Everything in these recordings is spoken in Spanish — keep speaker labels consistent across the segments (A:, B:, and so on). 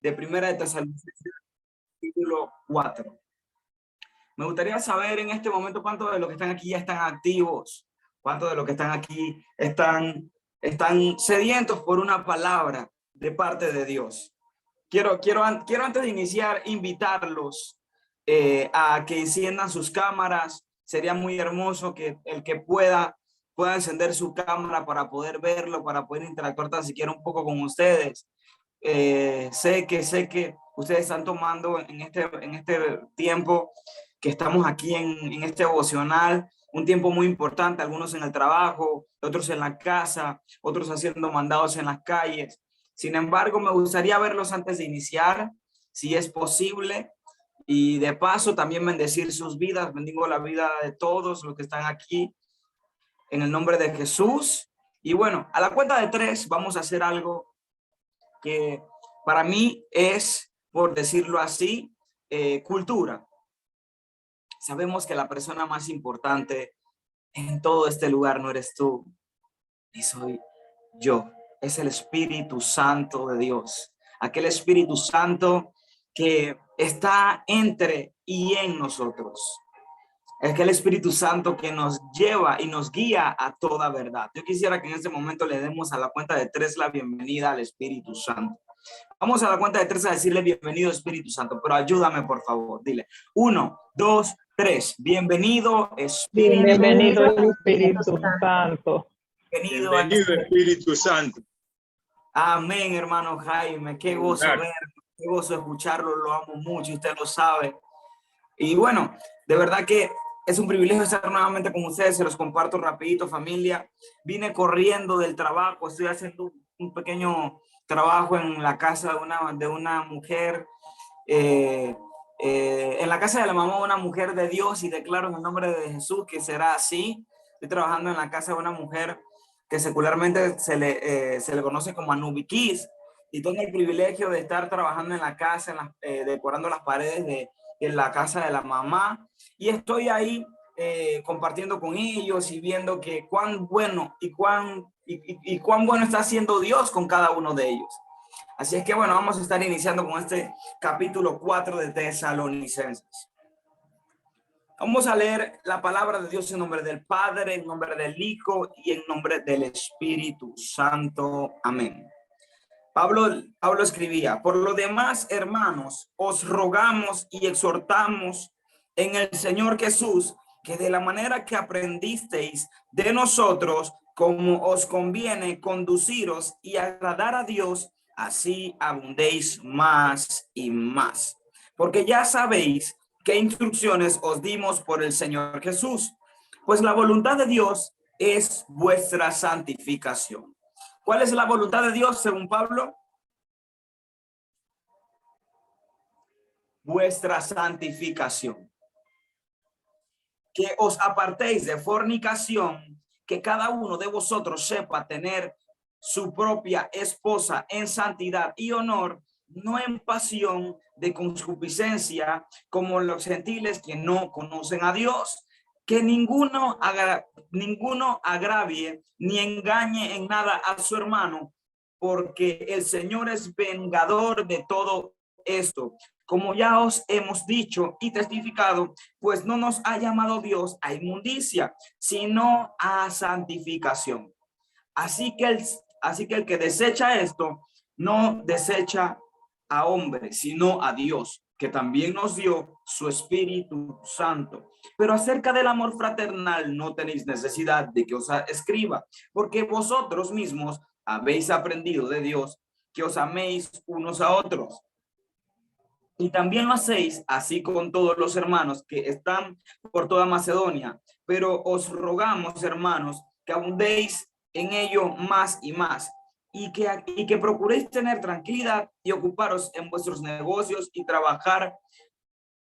A: de Primera de Tesalonicenses, capítulo 4. Me gustaría saber en este momento cuántos de los que están aquí ya están activos, cuántos de los que están aquí están sedientos por una palabra de parte de Dios. Quiero antes de iniciar invitarlos a que enciendan sus cámaras. Sería muy hermoso que el que pueda encender su cámara para poder verlo, para poder interactuar tan siquiera un poco con ustedes. Sé que ustedes están tomando en este tiempo que estamos aquí en este devocional, un tiempo muy importante, algunos en el trabajo, otros en la casa, otros haciendo mandados en las calles. Sin embargo, me gustaría verlos antes de iniciar, si es posible, y de paso también bendecir sus vidas. Bendigo la vida de todos los que están aquí en el nombre de Jesús. Y bueno, a la cuenta de 3 vamos a hacer algo que para mí es, por decirlo así, cultura. Sabemos que la persona más importante en todo este lugar no eres tú, ni soy yo. Es el Espíritu Santo de Dios. Aquel Espíritu Santo que está entre y en nosotros. Es que el Espíritu Santo que nos lleva y nos guía a toda verdad. Yo quisiera que en este momento le demos a la cuenta de 3 la bienvenida al Espíritu Santo. Vamos a la cuenta de 3 a decirle bienvenido Espíritu Santo, pero ayúdame por favor. Dile 1, 2, 3. Bienvenido Espíritu.
B: Bienvenido Espíritu Santo.
A: Bienvenido
C: Espíritu Santo.
A: Amén, hermano Jaime. Qué gozo verlo, qué gozo escucharlo. Lo amo mucho, usted lo sabe. Y bueno, de verdad que es un privilegio estar nuevamente con ustedes. Se los comparto rapidito, familia. Vine corriendo del trabajo. Estoy haciendo un pequeño trabajo en la casa de una mujer. En la casa de la mamá de una mujer de Dios, y declaro en el nombre de Jesús que será así. Estoy trabajando en la casa de una mujer que secularmente se le conoce como Anubiquis, y tengo el privilegio de estar trabajando en la casa, decorando las paredes de la casa de la mamá, y estoy ahí compartiendo con ellos y viendo que cuán bueno y cuán bueno está haciendo Dios con cada uno de ellos. Así es que bueno, vamos a estar iniciando con este capítulo 4 de Tesalonicenses. Vamos a leer la palabra de Dios en nombre del Padre, en nombre del Hijo y en nombre del Espíritu Santo. Amén. Pablo escribía: por lo demás, hermanos, os rogamos y exhortamos en el Señor Jesús, que de la manera que aprendisteis de nosotros, como os conviene conduciros y agradar a Dios, así abundéis más y más. Porque ya sabéis qué instrucciones os dimos por el Señor Jesús. Pues la voluntad de Dios es vuestra santificación. ¿Cuál es la voluntad de Dios según Pablo? Vuestra santificación. Que os apartéis de fornicación, que cada uno de vosotros sepa tener su propia esposa en santidad y honor, no en pasión de concupiscencia, como los gentiles que no conocen a Dios. Que ninguno agravie ni engañe en nada a su hermano, porque el Señor es vengador de todo esto. Como ya os hemos dicho y testificado, pues no nos ha llamado Dios a inmundicia, sino a santificación. Así que el que desecha esto, no desecha a hombre, sino a Dios, que también nos dio su Espíritu Santo. Pero acerca del amor fraternal no tenéis necesidad de que os escriba, porque vosotros mismos habéis aprendido de Dios que os améis unos a otros. Y también lo hacéis así con todos los hermanos que están por toda Macedonia. Pero os rogamos, hermanos, que abundéis en ello más y más, y que procuréis tener tranquilidad y ocuparos en vuestros negocios y trabajar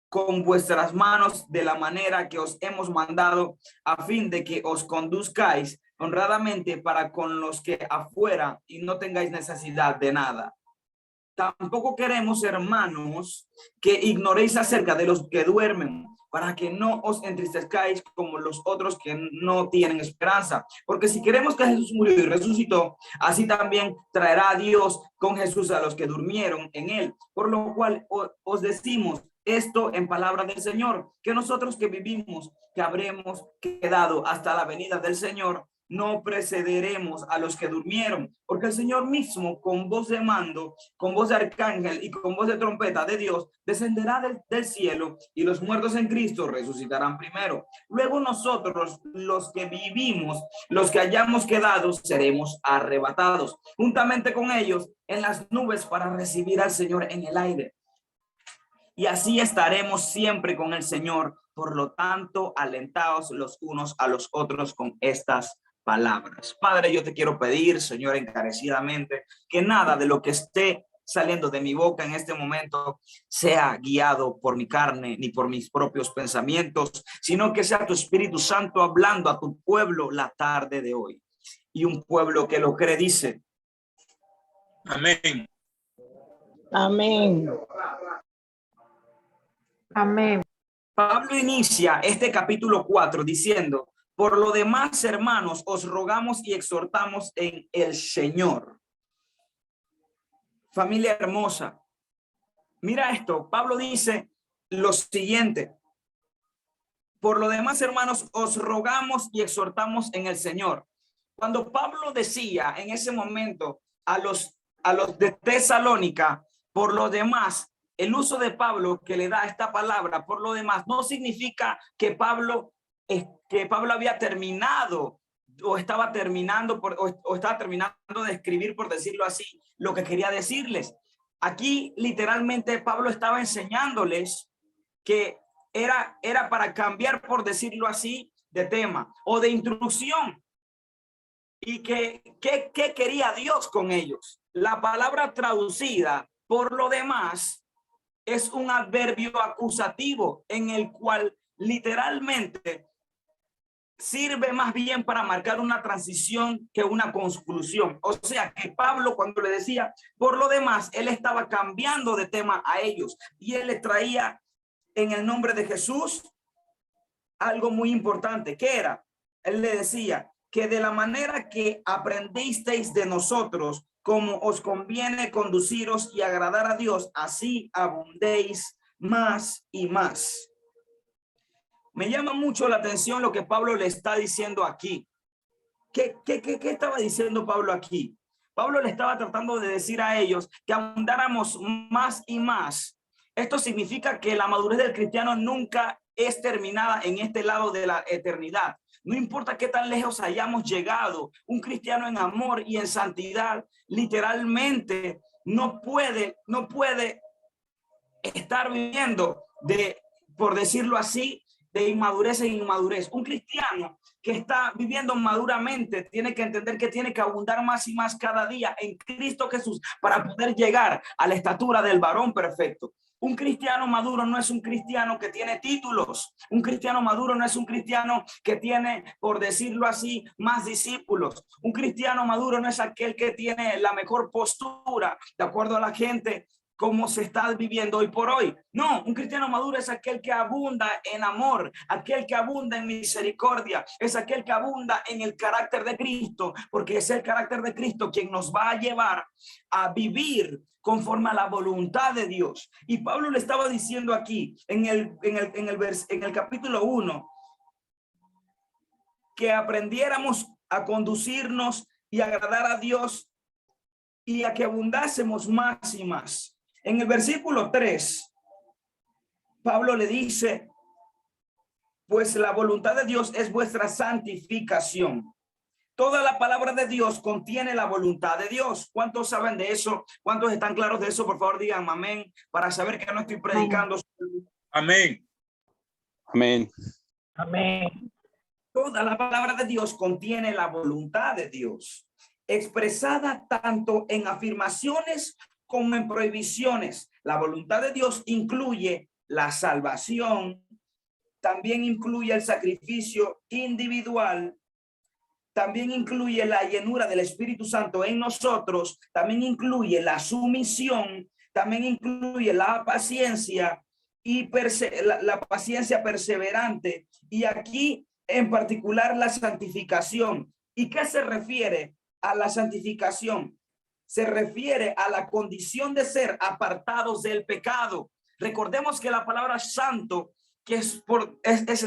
A: con vuestras manos de la manera que os hemos mandado, a fin de que os conduzcáis honradamente para con los que afuera y no tengáis necesidad de nada. Tampoco queremos, hermanos, que ignoréis acerca de los que duermen, para que no os entristezcáis como los otros que no tienen esperanza. Porque si queremos que Jesús murió y resucitó, así también traerá a Dios con Jesús a los que durmieron en él. Por lo cual os decimos esto en palabra del Señor, que nosotros que vivimos, que habremos quedado hasta la venida del Señor, no precederemos a los que durmieron, porque el Señor mismo, con voz de mando, con voz de arcángel y con voz de trompeta de Dios, descenderá del cielo, y los muertos en Cristo resucitarán primero. Luego nosotros, los que vivimos, los que hayamos quedado, seremos arrebatados juntamente con ellos en las nubes para recibir al Señor en el aire. Y así estaremos siempre con el Señor. Por lo tanto, alentaos los unos a los otros con estas palabras. Padre, yo te quiero pedir, Señor, encarecidamente, que nada de lo que esté saliendo de mi boca en este momento sea guiado por mi carne ni por mis propios pensamientos, sino que sea tu Espíritu Santo hablando a tu pueblo la tarde de hoy. Y un pueblo que lo cree dice:
C: amén.
B: Amén.
D: Amén.
A: Pablo inicia este capítulo 4 diciendo: por lo demás, hermanos, os rogamos y exhortamos en el Señor. Familia hermosa, mira esto. Pablo dice lo siguiente: por lo demás, hermanos, os rogamos y exhortamos en el Señor. Cuando Pablo decía en ese momento a los de Tesalónica, por lo demás, el uso de Pablo que le da esta palabra, por lo demás, no significa que Pablo había terminado o estaba terminando o estaba terminando de escribir, por decirlo así, lo que quería decirles. Aquí literalmente Pablo estaba enseñándoles que era para cambiar, por decirlo así, de tema o de instrucción. Y ¿qué quería Dios con ellos? La palabra traducida por lo demás es un adverbio acusativo en el cual literalmente sirve más bien para marcar una transición que una conclusión. O sea que Pablo, cuando le decía por lo demás, él estaba cambiando de tema a ellos y él les traía en el nombre de Jesús algo muy importante. ¿Qué era? Él le decía que de la manera que aprendisteis de nosotros, como os conviene conduciros y agradar a Dios, así abundéis más y más. Me llama mucho la atención lo que Pablo le está diciendo aquí. ¿Qué estaba diciendo Pablo aquí? Pablo le estaba tratando de decir a ellos que abundáramos más y más. Esto significa que la madurez del cristiano nunca es terminada en este lado de la eternidad. No importa qué tan lejos hayamos llegado, un cristiano en amor y en santidad literalmente no puede estar viviendo por decirlo así, de inmadurez en inmadurez. Un cristiano que está viviendo maduramente tiene que entender que tiene que abundar más y más cada día en Cristo Jesús para poder llegar a la estatura del varón perfecto. Un cristiano maduro no es un cristiano que tiene títulos. Un cristiano maduro no es un cristiano que tiene, por decirlo así, más discípulos. Un cristiano maduro no es aquel que tiene la mejor postura de acuerdo a la gente, como se está viviendo hoy por hoy. No, un cristiano maduro es aquel que abunda en amor, aquel que abunda en misericordia, es aquel que abunda en el carácter de Cristo, porque es el carácter de Cristo quien nos va a llevar a vivir conforme a la voluntad de Dios. Y Pablo le estaba diciendo aquí en el capítulo 1 que aprendiéramos a conducirnos y agradar a Dios y a que abundásemos más y más. En el versículo 3, Pablo le dice: pues la voluntad de Dios es vuestra santificación. Toda la palabra de Dios contiene la voluntad de Dios. ¿Cuántos saben de eso? ¿Cuántos están claros de eso? Por favor, digan amén, para saber que no estoy predicando.
C: Amén.
B: Amén.
D: Amén.
A: Toda la palabra de Dios contiene la voluntad de Dios, expresada tanto en afirmaciones como en prohibiciones. La voluntad de Dios incluye la salvación, también incluye el sacrificio individual, también incluye la llenura del Espíritu Santo en nosotros, también incluye la sumisión, también incluye la paciencia y la paciencia perseverante. Y aquí en particular la santificación. ¿Y qué se refiere a la santificación? Se refiere a la condición de ser apartados del pecado. Recordemos que la palabra santo, que es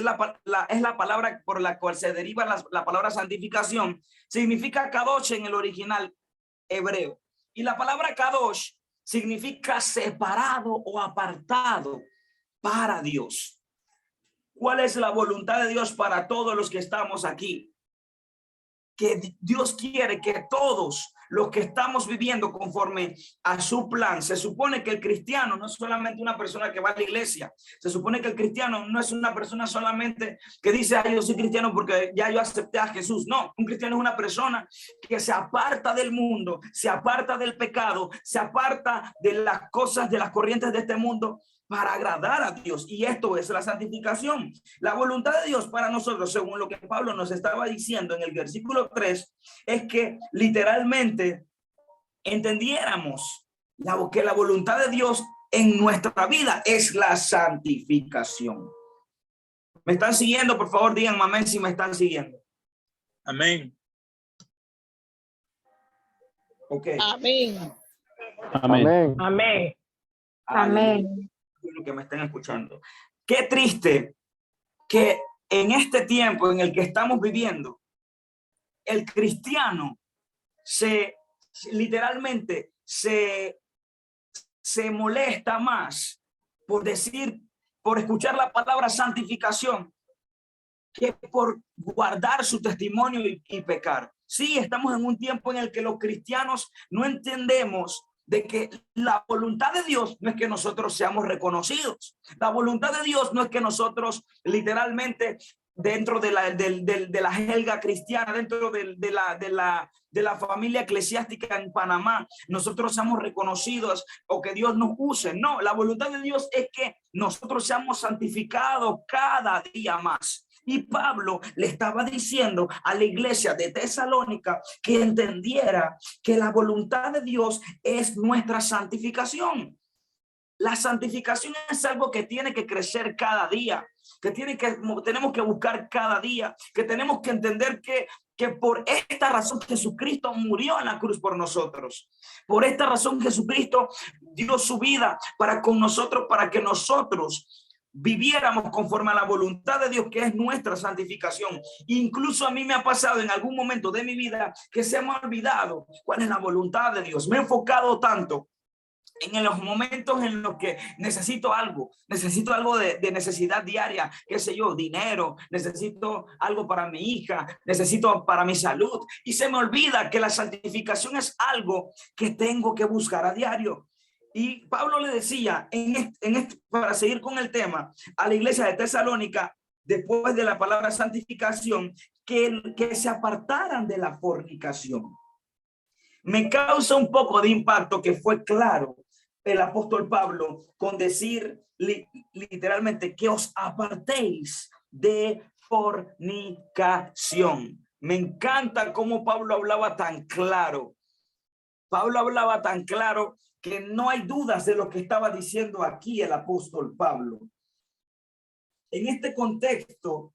A: la palabra por la cual se deriva la palabra santificación, significa kadosh en el original hebreo. Y la palabra kadosh significa separado o apartado para Dios. ¿Cuál es la voluntad de Dios para todos los que estamos aquí? Que Dios quiere que todos los que estamos viviendo conforme a su plan, se supone que el cristiano no es solamente una persona que va a la iglesia, se supone que el cristiano no es una persona solamente que dice, ay, yo soy cristiano porque ya yo acepté a Jesús. No, un cristiano es una persona que se aparta del mundo, se aparta del pecado, se aparta de las cosas, de las corrientes de este mundo, para agradar a Dios. Y esto es la santificación. La voluntad de Dios para nosotros, según lo que Pablo nos estaba diciendo en el versículo 3, es que literalmente entendiéramos que la voluntad de Dios en nuestra vida es la santificación. ¿Me están siguiendo? Por favor, díganme amén si me están siguiendo.
B: Amén.
A: Ok.
B: Amén.
D: Amén.
C: Amén.
D: Amén.
A: Lo que me estén escuchando. Qué triste que en este tiempo en el que estamos viviendo, el cristiano literalmente se molesta más por escuchar la palabra santificación que por guardar su testimonio y pecar. Sí, estamos en un tiempo en el que los cristianos no entendemos de que la voluntad de Dios no es que nosotros seamos reconocidos. La voluntad de Dios no es que nosotros literalmente dentro de la jerga cristiana, dentro de la familia eclesiástica en Panamá, nosotros seamos reconocidos o que Dios nos use. No, la voluntad de Dios es que nosotros seamos santificados cada día más. Y Pablo le estaba diciendo a la iglesia de Tesalónica que entendiera que la voluntad de Dios es nuestra santificación. La santificación es algo que tiene que crecer cada día, que tenemos que buscar cada día, que tenemos que entender que por esta razón Jesucristo murió en la cruz por nosotros. Por esta razón Jesucristo dio su vida para con nosotros, para que nosotros viviéramos conforme a la voluntad de Dios, que es nuestra santificación. Incluso a mí me ha pasado en algún momento de mi vida que se me ha olvidado cuál es la voluntad de Dios. Me he enfocado tanto en los momentos en los que necesito algo de necesidad diaria, qué sé yo, dinero, necesito algo para mi hija, necesito para mi salud, y se me olvida que la santificación es algo que tengo que buscar a diario. Y Pablo le decía, para seguir con el tema, a la iglesia de Tesalónica, después de la palabra santificación, que se apartaran de la fornicación. Me causa un poco de impacto que fue claro el apóstol Pablo con decir literalmente que os apartéis de fornicación. Me encanta cómo Pablo hablaba tan claro. Pablo hablaba tan claro que no hay dudas de lo que estaba diciendo aquí el apóstol Pablo. En este contexto,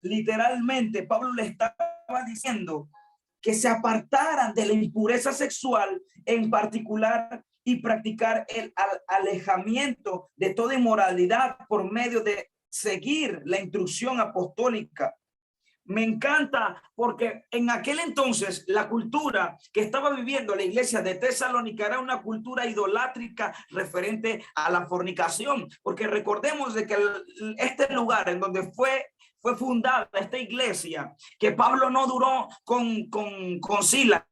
A: literalmente Pablo le estaba diciendo que se apartaran de la impureza sexual en particular y practicar el alejamiento de toda inmoralidad por medio de seguir la instrucción apostólica. Me encanta porque en aquel entonces la cultura que estaba viviendo la iglesia de Tesalónica era una cultura idolátrica referente a la fornicación, porque recordemos de que este lugar en donde fue fundada esta iglesia, que Pablo no duró con Silas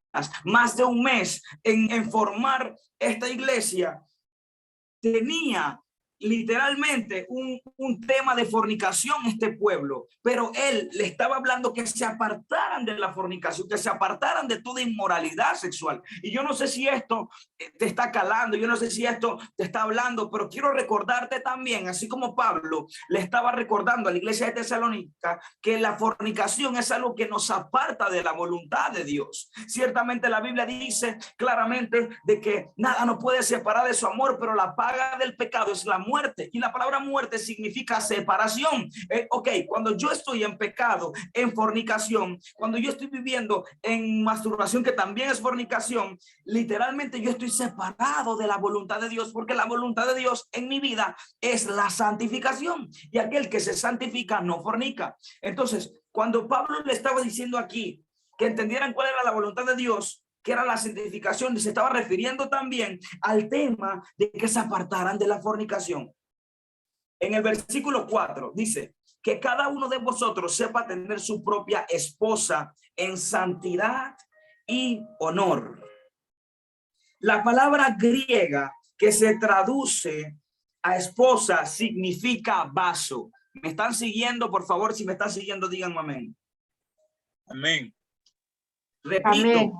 A: más de un mes en formar esta iglesia, tenía literalmente un tema de fornicación este pueblo, pero él le estaba hablando que se apartaran de la fornicación, que se apartaran de toda inmoralidad sexual. Y yo no sé si esto te está calando, yo no sé si esto te está hablando, pero quiero recordarte también, así como Pablo le estaba recordando a la iglesia de Tesalónica, que la fornicación es algo que nos aparta de la voluntad de Dios. Ciertamente la Biblia dice claramente de que nada nos puede separar de su amor, pero la paga del pecado es la muerte, y la palabra muerte significa separación. Ok, cuando yo estoy en pecado, en fornicación, cuando yo estoy viviendo en masturbación, que también es fornicación, literalmente yo estoy separado de la voluntad de Dios, porque la voluntad de Dios en mi vida es la santificación, y aquel que se santifica no fornica. Entonces, cuando Pablo le estaba diciendo aquí que entendieran cuál era la voluntad de Dios, que era la santificación, se estaba refiriendo también al tema de que se apartaran de la fornicación. En el versículo 4 dice que cada uno de vosotros sepa tener su propia esposa en santidad y honor. La palabra griega que se traduce a esposa significa vaso. ¿Me están siguiendo? Por favor, si me están siguiendo, díganme amén.
B: Amén.
A: Repito,
D: Amén.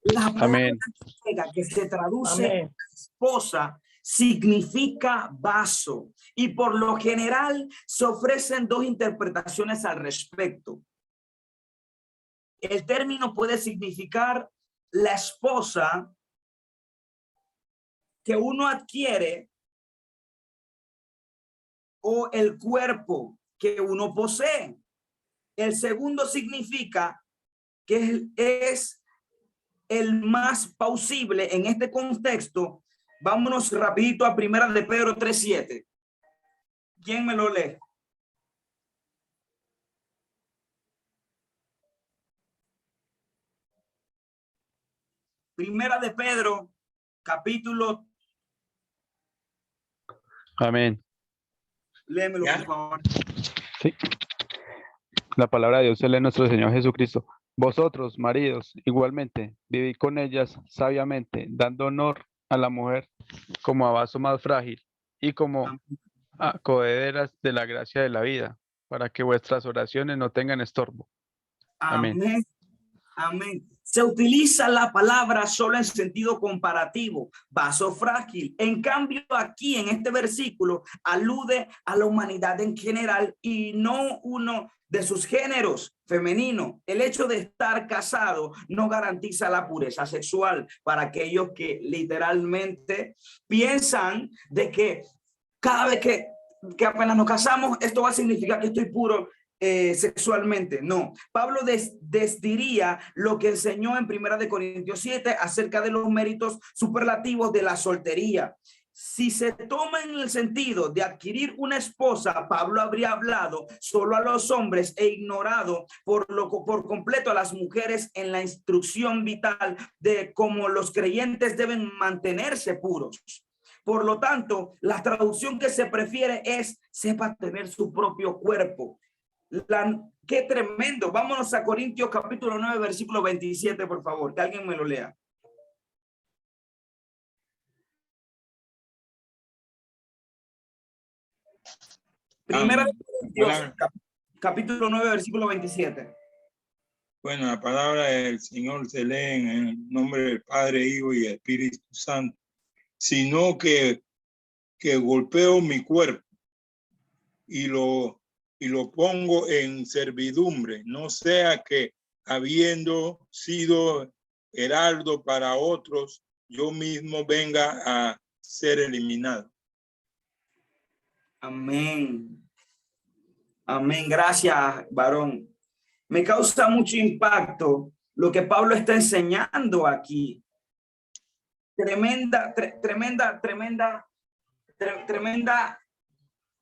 A: la palabra
C: Amén.
A: griega que se traduce
B: Amén.
A: esposa significa vaso, y por lo general se ofrecen dos interpretaciones al respecto. El término puede significar la esposa que uno adquiere o el cuerpo que uno posee. El segundo significa que es el más plausible en este contexto. Vámonos rapidito a Primera de Pedro 3:7. ¿Quién me lo lee? Primera de Pedro, capítulo.
C: Amén.
A: Léemelo,
B: ¿Ya?
A: por favor.
C: Sí. La palabra de Dios es de nuestro Señor Jesucristo. Vosotros, maridos, igualmente, vivid con ellas sabiamente, dando honor a la mujer como a vaso más frágil y como a coherederas de la gracia de la vida, para que vuestras oraciones no tengan estorbo. Amén.
A: Amén. Amén. Se utiliza la palabra solo en sentido comparativo, vaso frágil. En cambio, aquí en este versículo alude a la humanidad en general y no uno de sus géneros femenino. El hecho de estar casado no garantiza la pureza sexual para aquellos que literalmente piensan de que cada vez que apenas nos casamos, esto va a significar que estoy puro sexualmente. No, Pablo desdiría lo que enseñó en Primera de Corintios 7 acerca de los méritos superlativos de la soltería. Si se toma en el sentido de adquirir una esposa, Pablo habría hablado solo a los hombres e ignorado por completo a las mujeres en la instrucción vital de cómo los creyentes deben mantenerse puros. Por lo tanto, la traducción que se prefiere es sepa tener su propio cuerpo. Qué tremendo. Vámonos a Corintios capítulo 9, versículo 27, por favor, que alguien me lo lea. Primera de Corintios, capítulo 9, versículo 27.
B: Bueno, la palabra del Señor se lee en el nombre del Padre, Hijo y Espíritu Santo, sino que golpeo mi cuerpo y lo pongo en servidumbre, no sea que habiendo sido heraldo para otros, yo mismo venga a ser eliminado.
A: Amén. Amén. Gracias, varón. Me causa mucho impacto lo que Pablo está enseñando aquí. Tremenda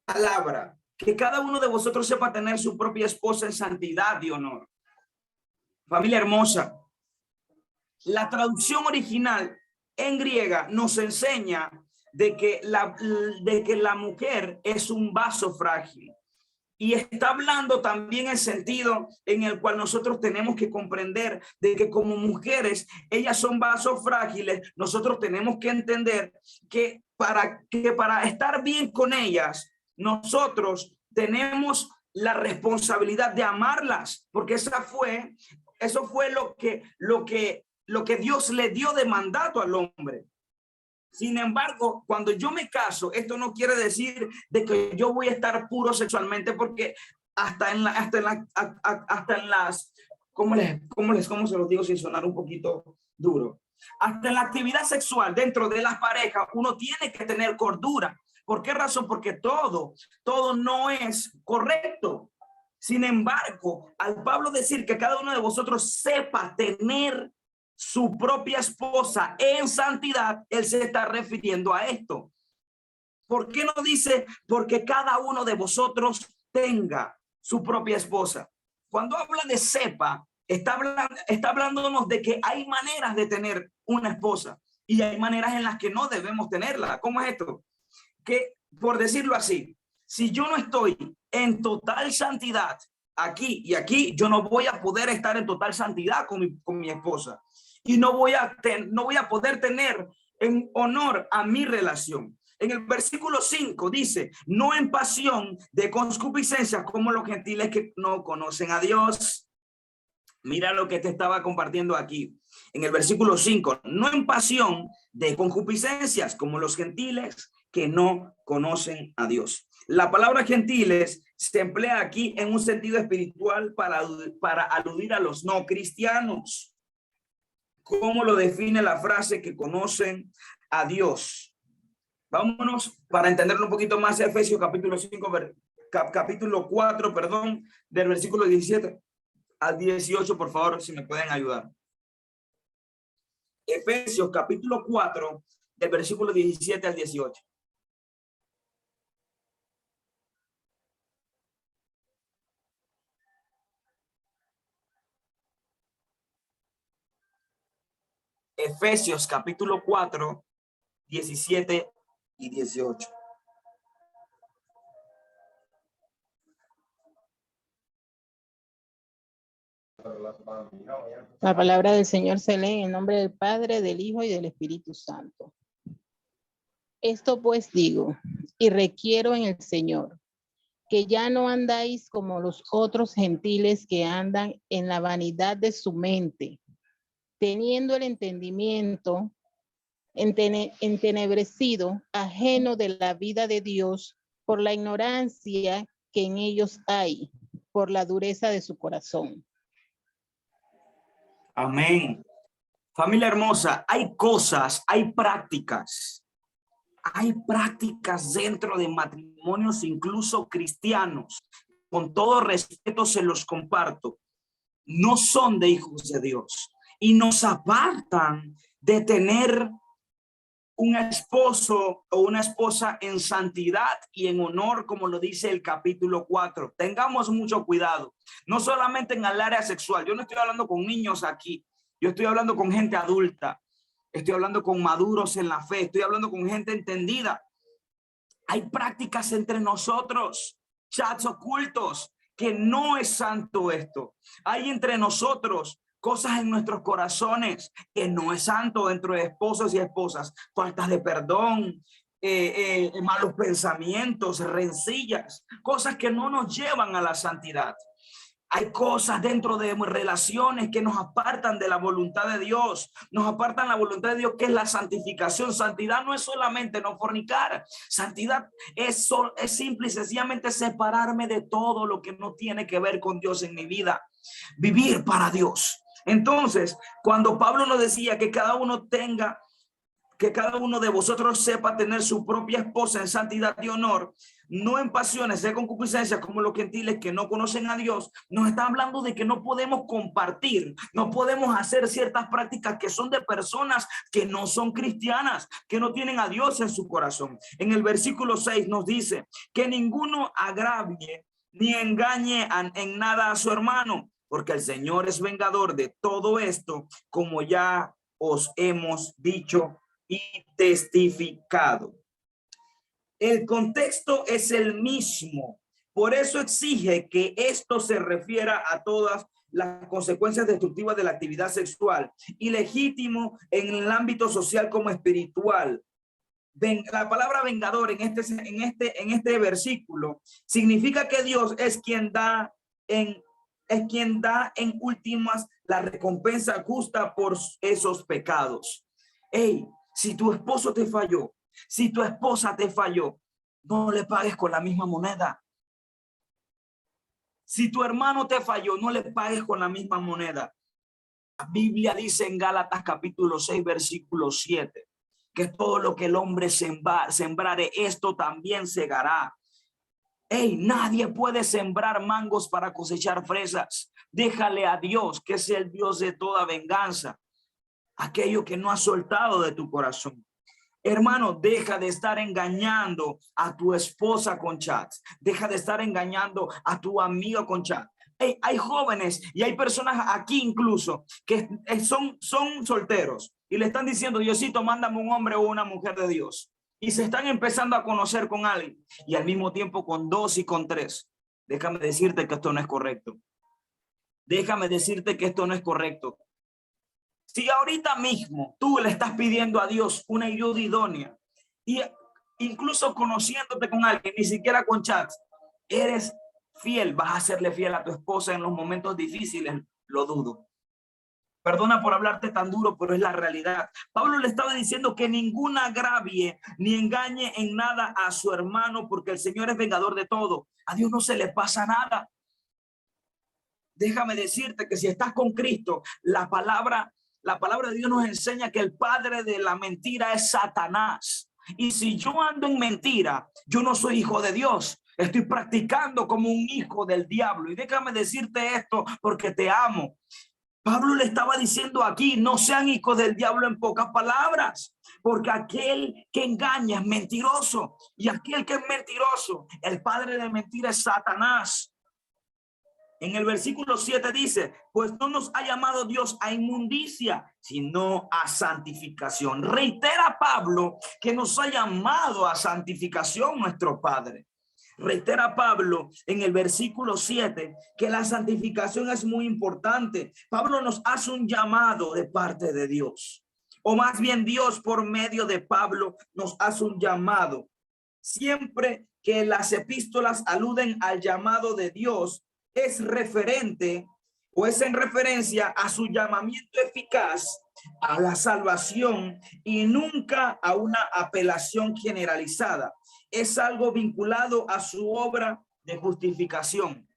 A: palabra. Que cada uno de vosotros sepa tener su propia esposa en santidad y honor. Familia hermosa, la traducción original en griega nos enseña de que la mujer es un vaso frágil. Y está hablando también en sentido en el cual nosotros tenemos que comprender de que como mujeres, ellas son vasos frágiles. Nosotros tenemos que entender que para estar bien con ellas, nosotros tenemos la responsabilidad de amarlas, porque eso fue lo que Dios le dio de mandato al hombre. Sin embargo, cuando yo me caso, esto no quiere decir de que yo voy a estar puro sexualmente, porque hasta en las, ¿cómo se los digo sin sonar un poquito duro? Hasta en la actividad sexual dentro de las parejas, uno tiene que tener cordura, ¿Por qué razón? Porque todo no es correcto. Sin embargo, al Pablo decir que cada uno de vosotros sepa tener su propia esposa en santidad, él se está refiriendo a esto. ¿Por qué no dice porque cada uno de vosotros tenga su propia esposa? Cuando habla de sepa, está hablándonos de que hay maneras de tener una esposa y hay maneras en las que no debemos tenerla. ¿Cómo es esto? Que, por decirlo así, si yo no estoy en total santidad aquí y aquí, yo no voy a poder estar en total santidad con mi esposa y no voy a poder tener en honor a mi relación. En el versículo 5 dice, no en pasión de concupiscencia como los gentiles que no conocen a Dios. Mira lo que te estaba compartiendo aquí. En el versículo 5, no en pasión de concupiscencias como los gentiles que no conocen a Dios. La palabra gentiles se emplea aquí en un sentido espiritual para aludir a los no cristianos. ¿Cómo lo define la frase que conocen a Dios? Vámonos para entenderlo un poquito más a Efesios capítulo 4, perdón, del versículo 17 al 18, por favor, si me pueden ayudar. Efesios capítulo 4, del versículo 17 al 18. Efesios capítulo 4, 17 y 18.
E: La palabra del Señor se lee en nombre del Padre, del Hijo y del Espíritu Santo. Esto pues digo y requiero en el Señor, que ya no andáis como los otros gentiles que andan en la vanidad de su mente, teniendo el entendimiento entenebrecido, ajeno de la vida de Dios, por la ignorancia que en ellos hay, por la dureza de su corazón.
A: Amén. Familia hermosa, hay cosas, hay prácticas dentro de matrimonios, incluso cristianos. Con todo respeto se los comparto. No son de hijos de Dios y nos apartan de tener un esposo o una esposa en santidad y en honor, como lo dice el capítulo 4. Tengamos mucho cuidado, no solamente en el área sexual. Yo no estoy hablando con niños aquí, yo estoy hablando con gente adulta, estoy hablando con maduros en la fe, estoy hablando con gente entendida. Hay prácticas entre nosotros, chats ocultos, que no es santo esto. Hay entre nosotros cosas en nuestros corazones que no es santo dentro de esposos y esposas, faltas de perdón, malos pensamientos, rencillas, cosas que no nos llevan a la santidad. Hay cosas dentro de relaciones que nos apartan de la voluntad de Dios, nos apartan la voluntad de Dios, que es la santificación. Santidad no es solamente no fornicar, santidad es simple y sencillamente separarme de todo lo que no tiene que ver con Dios en mi vida, vivir para Dios. Entonces, cuando Pablo nos decía que cada uno de vosotros sepa tener su propia esposa en santidad y honor, no en pasiones de concupiscencia como los gentiles que no conocen a Dios, nos está hablando de que no podemos compartir, no podemos hacer ciertas prácticas que son de personas que no son cristianas, que no tienen a Dios en su corazón. En el versículo 6 nos dice que ninguno agravie ni engañe en nada a su hermano, porque el Señor es vengador de todo esto, como ya os hemos dicho y testificado. El contexto es el mismo, por eso exige que esto se refiera a todas las consecuencias destructivas de la actividad sexual y legítimo en el ámbito social como espiritual. La palabra vengador en este versículo significa que Dios es quien da en últimas la recompensa justa por esos pecados. Hey, si tu esposo te falló, si tu esposa te falló, no le pagues con la misma moneda. Si tu hermano te falló, no le pagues con la misma moneda. La Biblia dice en Gálatas capítulo 6, versículo 7, que todo lo que el hombre sembrare, esto también segará. Hey, nadie puede sembrar mangos para cosechar fresas. Déjale a Dios, que es el Dios de toda venganza, aquello que no has soltado de tu corazón. Hermano, deja de estar engañando a tu esposa con chats. Deja de estar engañando a tu amigo con chat. Hey, hay jóvenes y hay personas aquí incluso que son solteros y le están diciendo, Diosito, mándame un hombre o una mujer de Dios. Y se están empezando a conocer con alguien y al mismo tiempo con 2 y con 3. Déjame decirte que esto no es correcto. Déjame decirte que esto no es correcto. Si ahorita mismo tú le estás pidiendo a Dios una ayuda idónea y incluso conociéndote con alguien, ni siquiera con chats, eres fiel, vas a serle fiel a tu esposa en los momentos difíciles, lo dudo. Perdona por hablarte tan duro, pero es la realidad. Pablo le estaba diciendo que ninguna agravie ni engañe en nada a su hermano, porque el Señor es vengador de todo. A Dios no se le pasa nada. Déjame decirte que si estás con Cristo, la palabra de Dios nos enseña que el padre de la mentira es Satanás. Y si yo ando en mentira, yo no soy hijo de Dios. Estoy practicando como un hijo del diablo. Y déjame decirte esto porque te amo. Pablo le estaba diciendo aquí, no sean hijos del diablo en pocas palabras, porque aquel que engaña es mentiroso, y aquel que es mentiroso, el padre de mentira es Satanás. En el versículo 7 dice, pues no nos ha llamado Dios a inmundicia, sino a santificación. Reitera Pablo que nos ha llamado a santificación nuestro Padre. Reitera Pablo en el versículo 7 que la santificación es muy importante. Pablo nos hace un llamado de parte de Dios, o más bien Dios por medio de Pablo nos hace un llamado. Siempre que las epístolas aluden al llamado de Dios, es referente o es en referencia a su llamamiento eficaz a la salvación y nunca a una apelación generalizada. Es algo vinculado a su obra de justificación.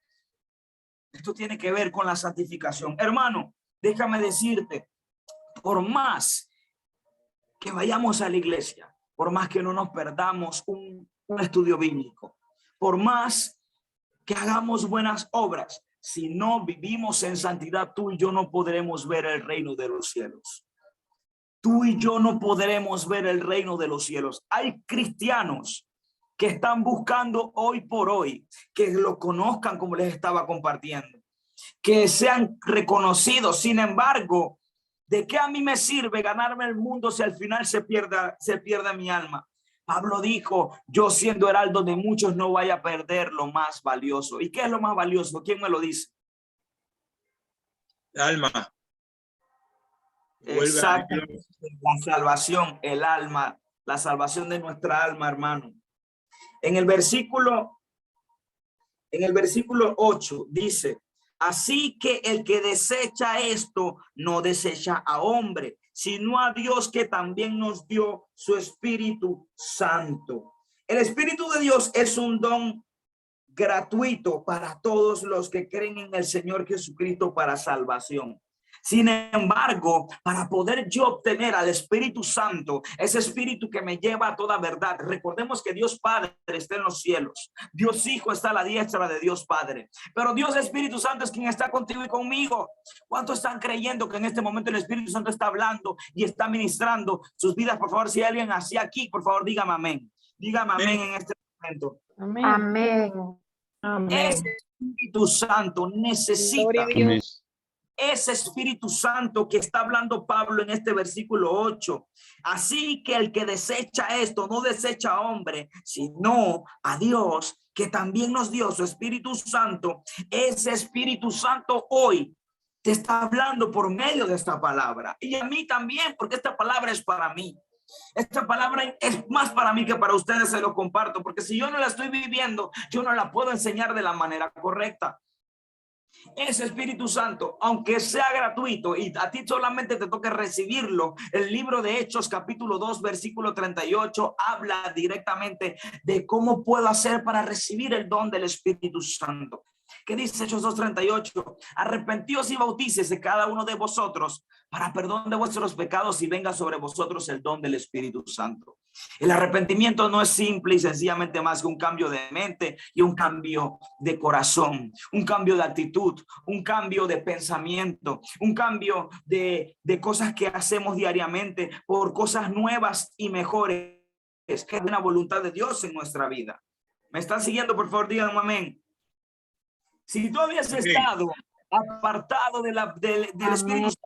A: Esto tiene que ver con la santificación. Hermano, déjame decirte, por más que vayamos a la iglesia, por más que no nos perdamos un estudio bíblico, por más que hagamos buenas obras, si no vivimos en santidad, tú y yo no podremos ver el reino de los cielos. Tú y yo no podremos ver el reino de los cielos. Hay cristianos que están buscando hoy por hoy que lo conozcan, como les estaba compartiendo, que sean reconocidos. Sin embargo, ¿de qué a mí me sirve ganarme el mundo si al final se pierda mi alma? Pablo dijo, yo siendo heraldo de muchos no vaya a perder lo más valioso. ¿Y qué es lo más valioso? ¿Quién me lo dice?
B: El alma.
A: Exacto. La salvación, el alma, la salvación de nuestra alma, hermano. En el versículo 8 dice, así que el que desecha esto no desecha a hombre, sino a Dios, que también nos dio su Espíritu Santo. El Espíritu de Dios es un don gratuito para todos los que creen en el Señor Jesucristo para salvación. Sin embargo, para poder yo obtener al Espíritu Santo, ese Espíritu que me lleva a toda verdad, recordemos que Dios Padre está en los cielos, Dios Hijo está a la diestra de Dios Padre, pero Dios Espíritu Santo es quien está contigo y conmigo. ¿Cuántos están creyendo que en este momento el Espíritu Santo está hablando y está ministrando sus vidas? Por favor, si hay alguien así aquí, por favor, dígame amén. Dígame amén en este momento.
D: Amén. Amén. Amén.
A: Ese Espíritu Santo necesita... Ese Espíritu Santo que está hablando Pablo en este versículo 8. Así que el que desecha esto no desecha a hombre, sino a Dios, que también nos dio su Espíritu Santo. Ese Espíritu Santo hoy te está hablando por medio de esta palabra. Y a mí también, porque esta palabra es para mí. Esta palabra es más para mí que para ustedes, se lo comparto, porque si yo no la estoy viviendo, yo no la puedo enseñar de la manera correcta. Ese Espíritu Santo, aunque sea gratuito y a ti solamente te toque recibirlo, el libro de Hechos capítulo 2 versículo 38 habla directamente de cómo puedo hacer para recibir el don del Espíritu Santo. ¿Qué dice Hechos 2:38? Arrepentíos y bautícese cada uno de vosotros para perdón de vuestros pecados y venga sobre vosotros el don del Espíritu Santo. El arrepentimiento no es simple y sencillamente más que un cambio de mente y un cambio de corazón, un cambio de actitud, un cambio de pensamiento, un cambio de cosas que hacemos diariamente por cosas nuevas y mejores, que es una voluntad de Dios en nuestra vida. ¿Me están siguiendo? Por favor, digan amén. Si tú habías estado apartado del Espíritu Santo,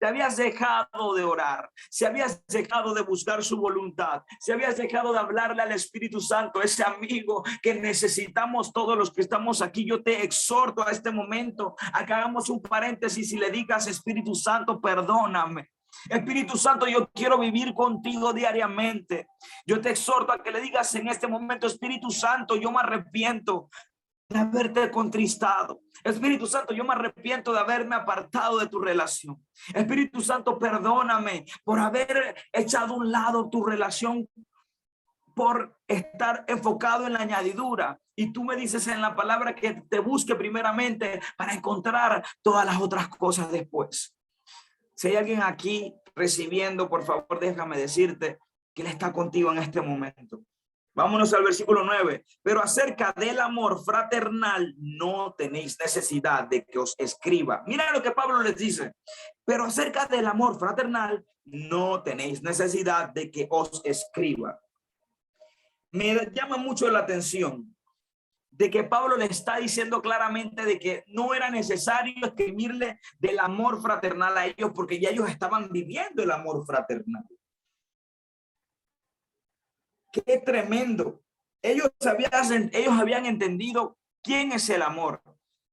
A: te habías dejado de orar, si habías dejado de buscar su voluntad, si habías dejado de hablarle al Espíritu Santo, ese amigo que necesitamos todos los que estamos aquí, yo te exhorto a este momento a que hagamos un paréntesis y le digas: Espíritu Santo, perdóname. Espíritu Santo, yo quiero vivir contigo diariamente. Yo te exhorto a que le digas en este momento: Espíritu Santo, yo me arrepiento de haberte contristado. Espíritu Santo, yo me arrepiento de haberme apartado de tu relación. Espíritu Santo, perdóname por haber echado a un lado tu relación, por estar enfocado en la añadidura. Y tú me dices en la palabra que te busque primeramente para encontrar todas las otras cosas después. Si hay alguien aquí recibiendo, por favor, déjame decirte que Él está contigo en este momento. Vámonos al versículo 9. Pero acerca del amor fraternal no tenéis necesidad de que os escriba. Mira lo que Pablo les dice. Pero acerca del amor fraternal no tenéis necesidad de que os escriba. Me llama mucho la atención de que Pablo le está diciendo claramente de que no era necesario escribirle del amor fraternal a ellos, porque ya ellos estaban viviendo el amor fraternal. Qué tremendo. Ellos habían entendido quién es el amor.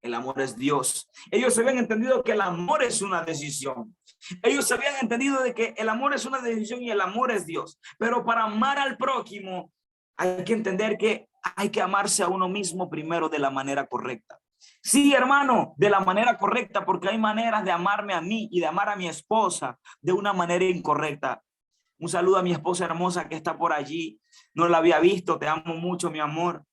A: El amor es Dios. Ellos habían entendido que el amor es una decisión. Ellos habían entendido de que el amor es una decisión y el amor es Dios. Pero para amar al prójimo hay que entender que hay que amarse a uno mismo primero de la manera correcta. Sí, hermano, de la manera correcta, porque hay maneras de amarme a mí y de amar a mi esposa de una manera incorrecta. Un saludo a mi esposa hermosa que está por allí. No la había visto. Te amo mucho, mi amor.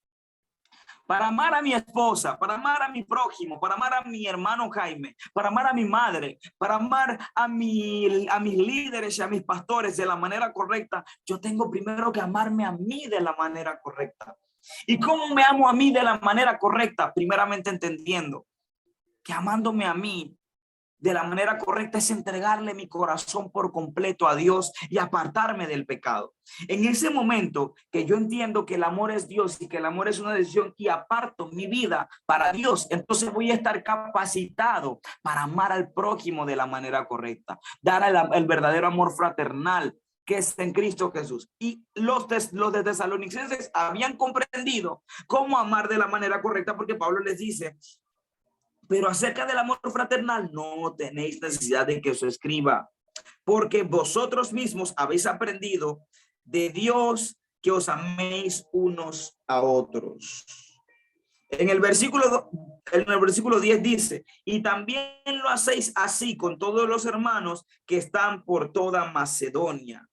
A: Para amar a mi esposa, para amar a mi prójimo, para amar a mi hermano Jaime, para amar a mi madre, para amar a mis líderes y a mis pastores de la manera correcta, yo tengo primero que amarme a mí de la manera correcta. ¿Y cómo me amo a mí de la manera correcta? Primeramente entendiendo que amándome a mí de la manera correcta es entregarle mi corazón por completo a Dios y apartarme del pecado. En ese momento que yo entiendo que el amor es Dios y que el amor es una decisión y aparto mi vida para Dios, entonces voy a estar capacitado para amar al prójimo de la manera correcta, dar el verdadero amor fraternal que es en Cristo Jesús. Y los de Tesalonicenses habían comprendido cómo amar de la manera correcta, porque Pablo les dice: pero acerca del amor fraternal no tenéis necesidad de que os escriba, porque vosotros mismos habéis aprendido de Dios que os améis unos a otros. En el versículo 10 dice: y también lo hacéis así con todos los hermanos que están por toda Macedonia.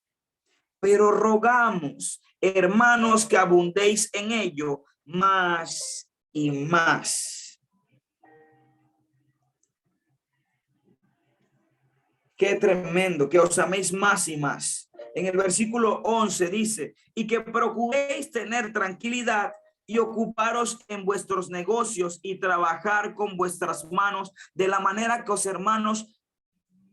A: Pero rogamos, hermanos, que abundéis en ello más y más. Qué tremendo, que os améis más y más. En el versículo 11 dice: y que procuréis tener tranquilidad y ocuparos en vuestros negocios y trabajar con vuestras manos de la manera que os hermanos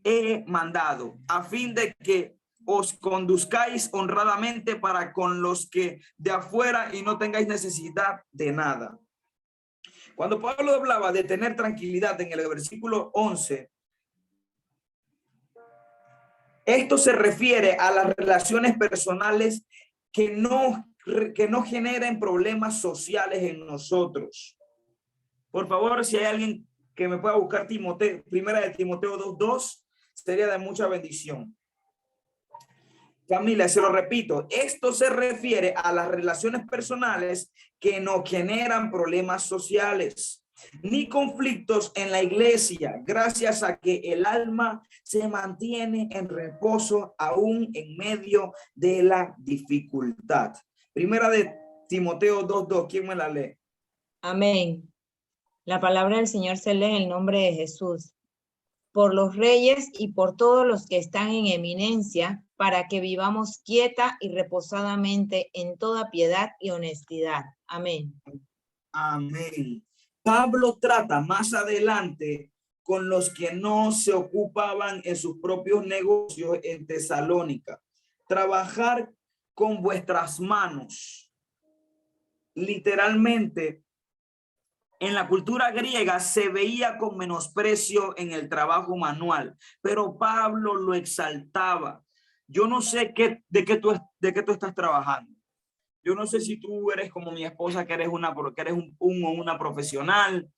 A: he mandado, a fin de que os conduzcáis honradamente para con los que de afuera y no tengáis necesidad de nada. Cuando Pablo hablaba de tener tranquilidad en el versículo 11, esto se refiere a las relaciones personales que no generen problemas sociales en nosotros. Por favor, si hay alguien que me pueda buscar Timoteo, primera de Timoteo 2:2, sería de mucha bendición. Familia, se lo repito, esto se refiere a las relaciones personales que no generan problemas sociales ni conflictos en la iglesia, gracias a que el alma se mantiene en reposo aún en medio de la dificultad. Primera de Timoteo 2:2, ¿quién me la lee?
F: Amén. La palabra del Señor se lee en el nombre de Jesús, por los reyes y por todos los que están en eminencia, para que vivamos quieta y reposadamente en toda piedad y honestidad. Amén.
A: Amén. Pablo trata más adelante con los que no se ocupaban en sus propios negocios en Tesalónica. Trabajar con vuestras manos. Literalmente, en la cultura griega se veía con menosprecio en el trabajo manual, pero Pablo lo exaltaba. Yo no sé de qué tú estás trabajando. Yo no sé si tú eres como mi esposa, que eres una profesional,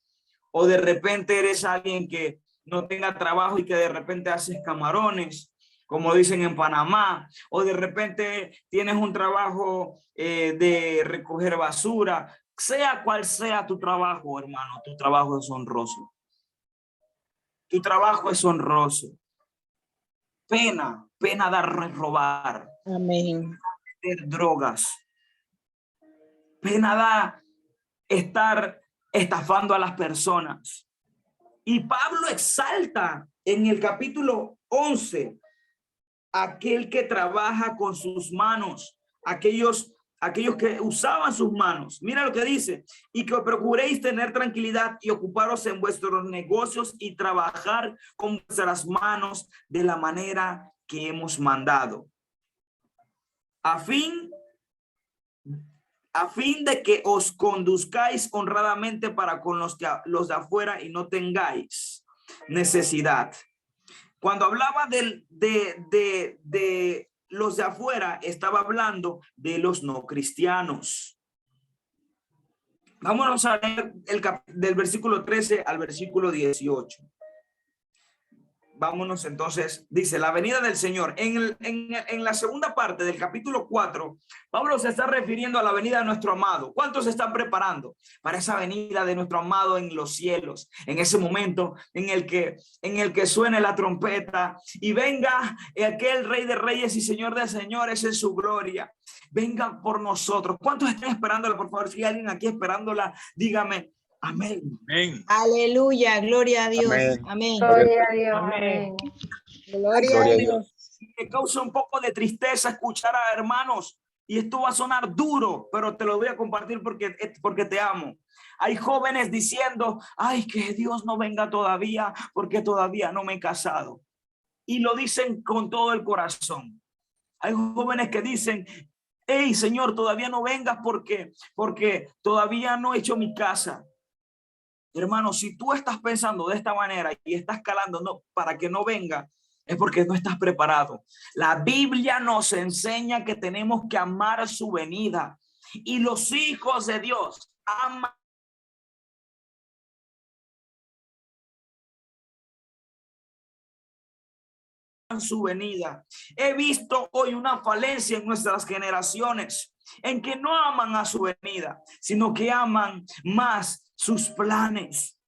A: o de repente eres alguien que no tenga trabajo y que de repente haces camarones, como dicen en Panamá, o de repente tienes un trabajo de recoger basura. Sea cual sea tu trabajo, hermano, tu trabajo es honroso. Tu trabajo es honroso. Pena dar robar.
E: Amén.
A: Drogas. Pena da estar estafando a las personas. Y Pablo exalta en el capítulo 11 aquel que trabaja con sus manos, aquellos que usaban sus manos. Mira lo que dice: y que procuréis tener tranquilidad y ocuparos en vuestros negocios y trabajar con vuestras manos de la manera que hemos mandado, a fin de que os conduzcáis honradamente para con los de afuera y no tengáis necesidad. Cuando hablaba de los de afuera, estaba hablando de los no cristianos. Vámonos a leer del versículo 13 al versículo 18. Vámonos entonces, dice la venida del Señor. En la segunda parte del capítulo 4, Pablo se está refiriendo a la venida de nuestro amado. ¿Cuántos se están preparando para esa venida de nuestro amado en los cielos? En ese momento en el que suene la trompeta y venga aquel Rey de Reyes y Señor de Señores en su gloria. Venga por nosotros. ¿Cuántos están esperándola? Por favor, si hay alguien aquí esperándola, dígame. Amén.
B: Amén.
F: Aleluya, gloria a Dios.
C: Amén.
F: Amén.
D: Gloria a Dios.
G: Amén.
D: Amén.
E: Gloria a Dios.
A: Me causa un poco de tristeza escuchar a hermanos, y esto va a sonar duro, pero te lo voy a compartir porque te amo. Hay jóvenes diciendo: ay, que Dios no venga todavía porque todavía no me he casado. Y lo dicen con todo el corazón. Hay jóvenes que dicen: hey, Señor, todavía no vengas porque todavía no he hecho mi casa. Hermano, si tú estás pensando de esta manera y estás calando para que no venga, es porque no estás preparado. La Biblia nos enseña que tenemos que amar su venida, y los hijos de Dios aman su venida. He visto hoy una falencia en nuestras generaciones, en que no aman a su venida, sino que aman más sus planes.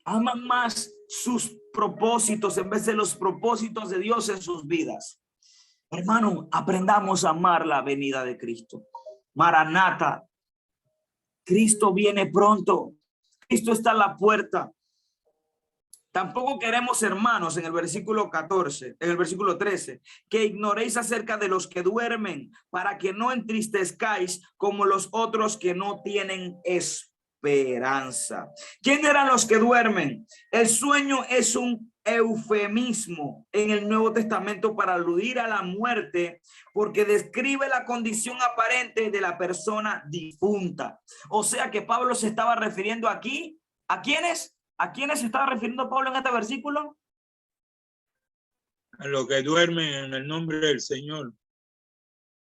A: Aman más sus propósitos en vez de los propósitos de Dios en sus vidas. Hermano, aprendamos a amar la venida de Cristo. Maranata. Cristo viene pronto. Cristo está a la puerta. Tampoco queremos, hermanos, en el versículo 14, en el versículo 13, que ignoréis acerca de los que duermen, para que no entristezcáis como los otros que no tienen esperanza. ¿Quién eran los que duermen? El sueño es un eufemismo en el Nuevo Testamento para aludir a la muerte, porque describe la condición aparente de la persona difunta. O sea que Pablo se estaba refiriendo aquí, ¿a quiénes? ¿A quiénes se estaba refiriendo Pablo en este versículo?
B: A los que duermen en el nombre del Señor.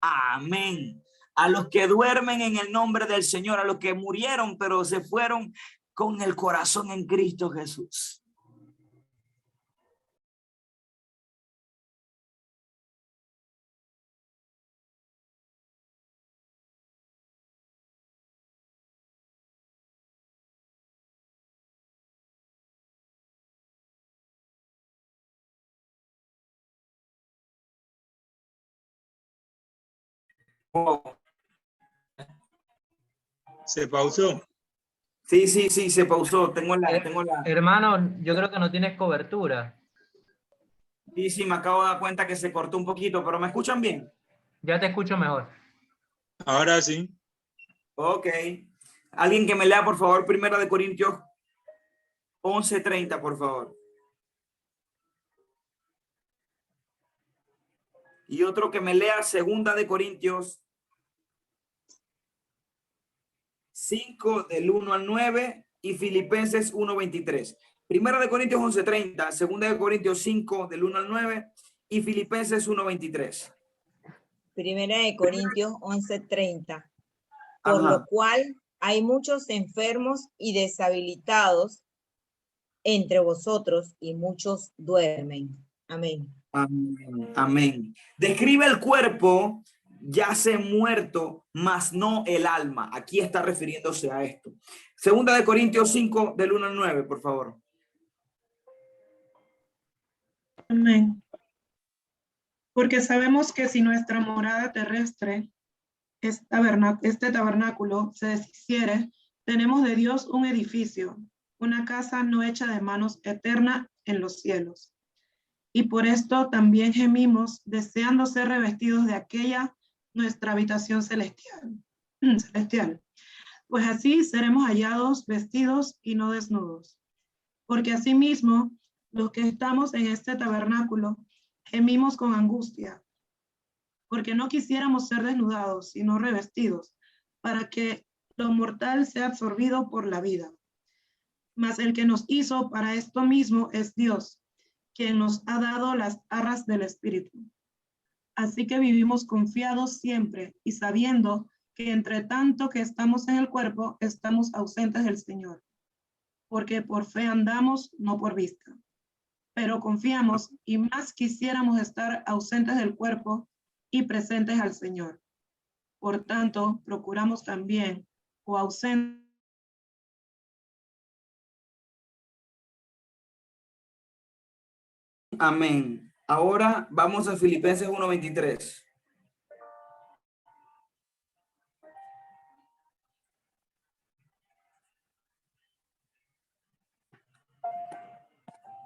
A: Amén. A los que duermen en el nombre del Señor, a los que murieron, pero se fueron con el corazón en Cristo Jesús. Oh.
B: Se pausó.
A: Sí, sí, sí, se pausó. Tengo la...
G: Hermano, yo creo que no tienes cobertura.
A: Sí, sí, me acabo de dar cuenta que se cortó un poquito, pero ¿me escuchan bien?
G: Ya te escucho mejor.
B: Ahora sí.
A: Ok. Alguien que me lea, por favor, 1 Corintios 11:30, por favor. Y otro que me lea 2 Corintios 5 del 1 al 9 y Filipenses 1:23. 1 Corintios 11:30, 2 Corintios 5 del 1 al 9 y Filipenses 1:23.
F: 1 Corintios 11:30. Por
A: Ajá.
F: lo cual hay muchos enfermos y deshabilitados entre vosotros y muchos duermen. Amén.
A: Amén. Amén. Describe el cuerpo yace muerto, mas no el alma. Aquí está refiriéndose a esto. 2 Corintios 5 del 1 al 9, por favor.
H: Amén. Porque sabemos que si nuestra morada terrestre, este tabernáculo, se deshiciere, tenemos de Dios un edificio, una casa no hecha de manos, eterna en los cielos. Y por esto también gemimos, deseando ser revestidos de aquella nuestra habitación celestial. Pues así seremos hallados vestidos y no desnudos. Porque asimismo, los que estamos en este tabernáculo, gemimos con angustia, porque no quisiéramos ser desnudados, sino revestidos, para que lo mortal sea absorbido por la vida. Mas el que nos hizo para esto mismo es Dios, quien nos ha dado las arras del Espíritu. Así que vivimos confiados siempre y sabiendo que entre tanto que estamos en el cuerpo, estamos ausentes del Señor. Porque por fe andamos, no por vista. Pero confiamos y más quisiéramos estar ausentes del cuerpo y presentes al Señor. Por tanto, procuramos también, o ausentes.
A: Amén. Ahora vamos a Filipenses 1:23.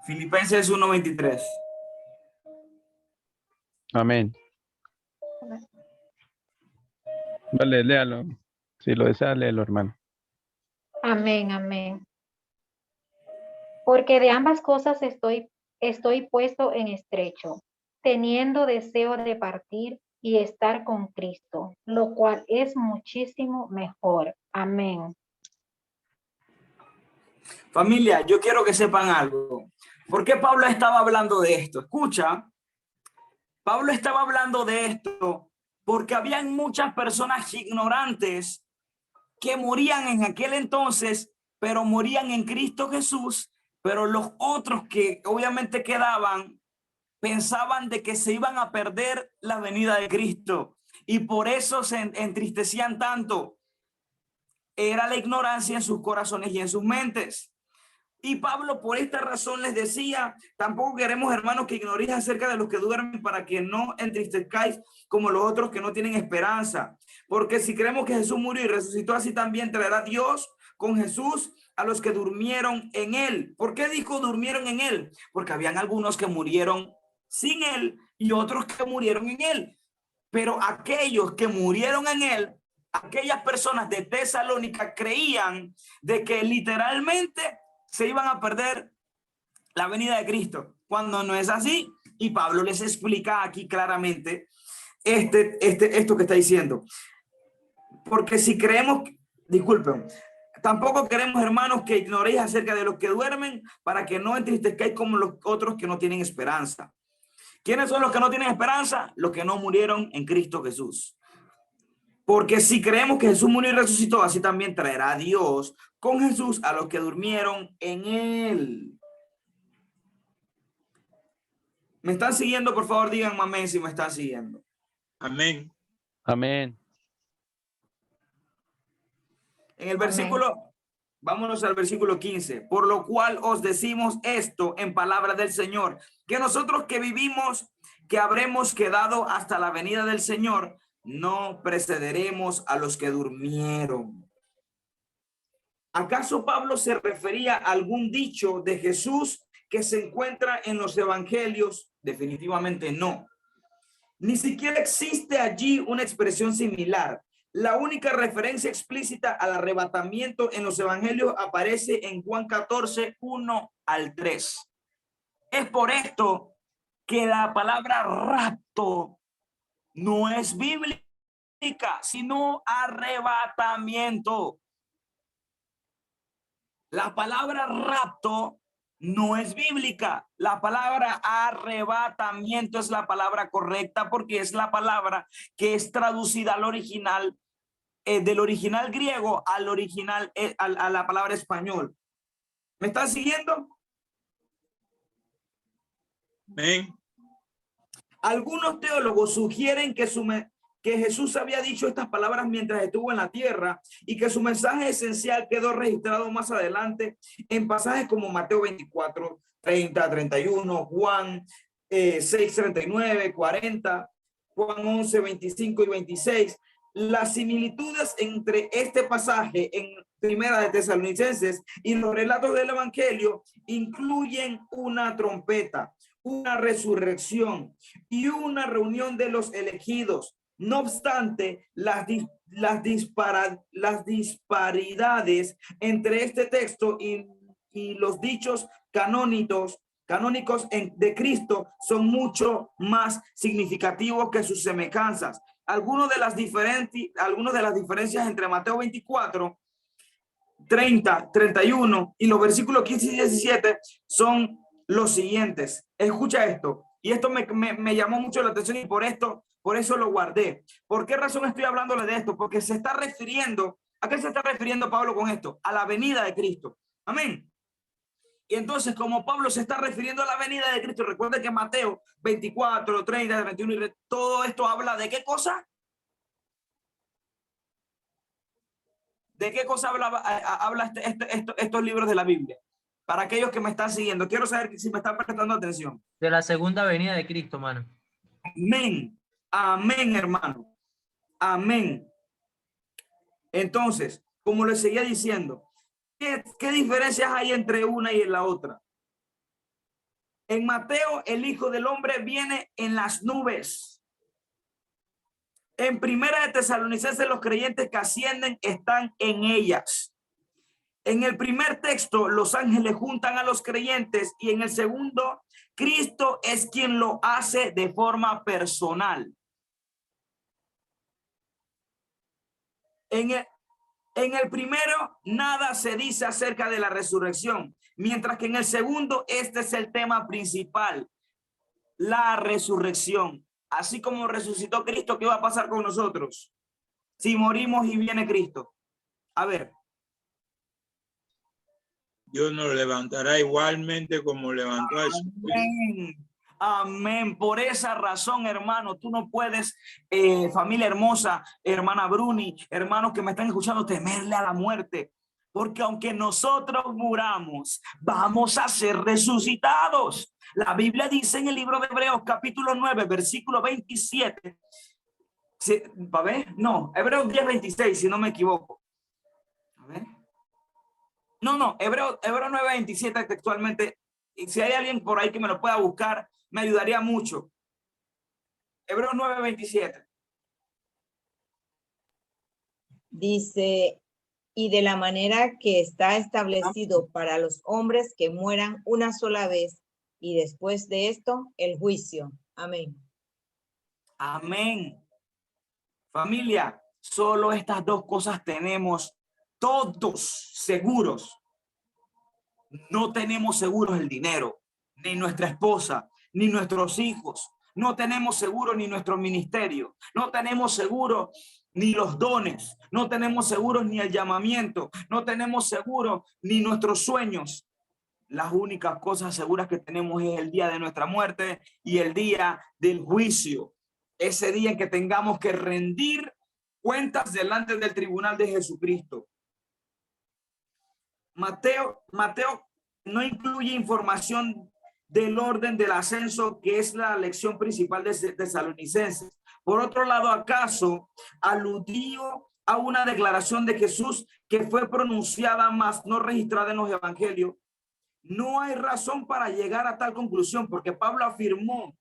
A: Filipenses 1:23.
C: Amén. Vale, léalo. Si lo desea, léelo, hermano.
D: Amén, amén. Porque de ambas cosas estoy puesto en estrecho, teniendo deseo de partir y estar con Cristo, lo cual es muchísimo mejor. Amén.
A: Familia, yo quiero que sepan algo. ¿Por qué Pablo estaba hablando de esto? Escucha, Pablo estaba hablando de esto porque habían muchas personas ignorantes que morían en aquel entonces, pero morían en Cristo Jesús, pero los otros que obviamente quedaban pensaban de que se iban a perder la venida de Cristo y por eso se entristecían tanto. Era la ignorancia en sus corazones y en sus mentes. Y Pablo por esta razón les decía, tampoco queremos, hermanos, que ignoréis acerca de los que duermen para que no entristezcáis como los otros que no tienen esperanza. Porque si creemos que Jesús murió y resucitó, así también traerá Dios con Jesús a los que durmieron en él. ¿Por qué dijo durmieron en él? Porque habían algunos que murieron sin él y otros que murieron en él. Pero aquellos que murieron en él, aquellas personas de Tesalónica creían de que literalmente se iban a perder la venida de Cristo, cuando no es así. Y Pablo les explica aquí claramente esto que está diciendo. Porque si creemos, disculpen, tampoco queremos, hermanos, que ignoréis acerca de los que duermen para que no entristezcáis como los otros que no tienen esperanza. ¿Quiénes son los que no tienen esperanza? Los que no murieron en Cristo Jesús. Porque si creemos que Jesús murió y resucitó, así también traerá a Dios con Jesús a los que durmieron en él. ¿Me están siguiendo? Por favor, díganme amén si me están siguiendo.
B: Amén.
C: Amén.
A: En el versículo, vámonos al versículo 15. Por lo cual os decimos esto en palabra del Señor, que nosotros que vivimos, que habremos quedado hasta la venida del Señor, no precederemos a los que durmieron. ¿Acaso Pablo se refería a algún dicho de Jesús que se encuentra en los evangelios? Definitivamente no. Ni siquiera existe allí una expresión similar. La única referencia explícita al arrebatamiento en los evangelios aparece en Juan 14, 1 al 3. Es por esto que la palabra rapto no es bíblica, sino arrebatamiento. La palabra rapto no es bíblica. La palabra arrebatamiento es la palabra correcta porque es la palabra que es traducida al original, del original griego al original, a la palabra español. ¿Me están siguiendo?
B: Amén.
A: Algunos teólogos sugieren que Jesús había dicho estas palabras mientras estuvo en la tierra y que su mensaje esencial quedó registrado más adelante en pasajes como Mateo 24, 30, 31, Juan 6, 39, 40, Juan 11, 25 y 26. Las similitudes entre este pasaje en Primera de Tesalonicenses y los relatos del Evangelio incluyen una trompeta, una resurrección y una reunión de los elegidos. No obstante, las disparidades entre este texto y los dichos canónicos de Cristo son mucho más significativos que sus semejanzas. Algunas de las diferencias entre Mateo 24, 30, 31 y los versículos 15 y 17 son los siguientes. Escucha esto. Y esto me llamó mucho la atención y por eso lo guardé. ¿Por qué razón estoy hablándole de esto? Porque se está refiriendo, ¿a qué se está refiriendo Pablo con esto? A la venida de Cristo. Amén. Y entonces, como Pablo se está refiriendo a la venida de Cristo, recuerden que Mateo 24, 30, 21, todo esto habla de qué cosa. ¿De qué cosa habla estos libros de la Biblia? Para aquellos que me están siguiendo, quiero saber si me están prestando atención.
G: De la segunda venida de Cristo, mano.
A: Amén. Amén, hermano. Amén. Entonces, como les seguía diciendo, ¿qué diferencias hay entre una y en la otra? En Mateo, el Hijo del Hombre viene en las nubes. En Primera de Tesalonicenses, los creyentes que ascienden están en ellas. En el primer texto, los ángeles juntan a los creyentes y en el segundo, Cristo es quien lo hace de forma personal. En el primero, nada se dice acerca de la resurrección, mientras que en el segundo, este es el tema principal, la resurrección. Así como resucitó Cristo, ¿qué va a pasar con nosotros si morimos y viene Cristo? A ver.
B: Dios nos levantará igualmente como levantó a Jesús.
A: Amén. Amén. Por esa razón, hermano, tú no puedes, familia hermosa, hermana Bruni, hermanos que me están escuchando, temerle a la muerte. Porque aunque nosotros muramos, vamos a ser resucitados. La Biblia dice en el libro de Hebreos, capítulo 9, versículo 27. ¿Va a ver? No, Hebreos 10, 26, si no me equivoco. A ver. No, Hebreos 9, 27 textualmente. Y si hay alguien por ahí que me lo pueda buscar, me ayudaría mucho. Hebreos 9, 27.
F: Dice, y de la manera que está establecido para los hombres que mueran una sola vez, y después de esto, el juicio. Amén.
A: Amén. Familia, solo estas dos cosas tenemos todos seguros. No tenemos seguros el dinero, ni nuestra esposa, ni nuestros hijos. No tenemos seguro ni nuestro ministerio. No tenemos seguro ni los dones. No tenemos seguro ni el llamamiento. No tenemos seguro ni nuestros sueños. Las únicas cosas seguras que tenemos es el día de nuestra muerte y el día del juicio. Ese día en que tengamos que rendir cuentas delante del tribunal de Jesucristo. Mateo no incluye información del orden del ascenso, que es la lección principal de Tesalonicenses. Por otro lado, ¿acaso aludió a una declaración de Jesús que fue pronunciada más no registrada en los evangelios, no hay razón para llegar a tal conclusión, porque Pablo afirmó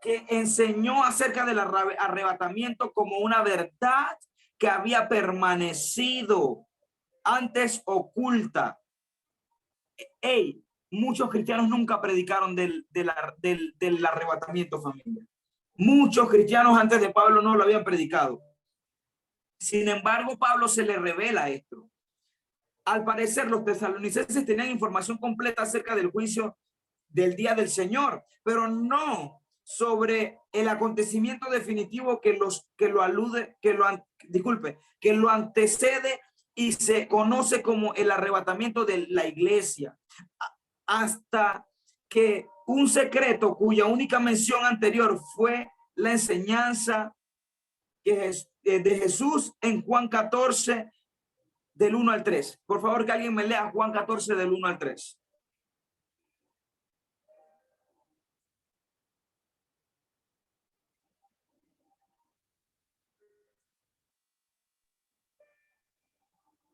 A: que enseñó acerca del arrebatamiento como una verdad que había permanecido antes oculta. Muchos cristianos nunca predicaron del arrebatamiento, familia. Muchos cristianos antes de Pablo no lo habían predicado. Sin embargo, Pablo se le revela esto. Al parecer, los tesalonicenses tenían información completa acerca del juicio del día del Señor, pero no sobre el acontecimiento definitivo que lo antecede y se conoce como el arrebatamiento de la iglesia, hasta que un secreto cuya única mención anterior fue la enseñanza de Jesús en Juan 14 del 1 al 3. Por favor, que alguien me lea Juan 14 del 1 al 3.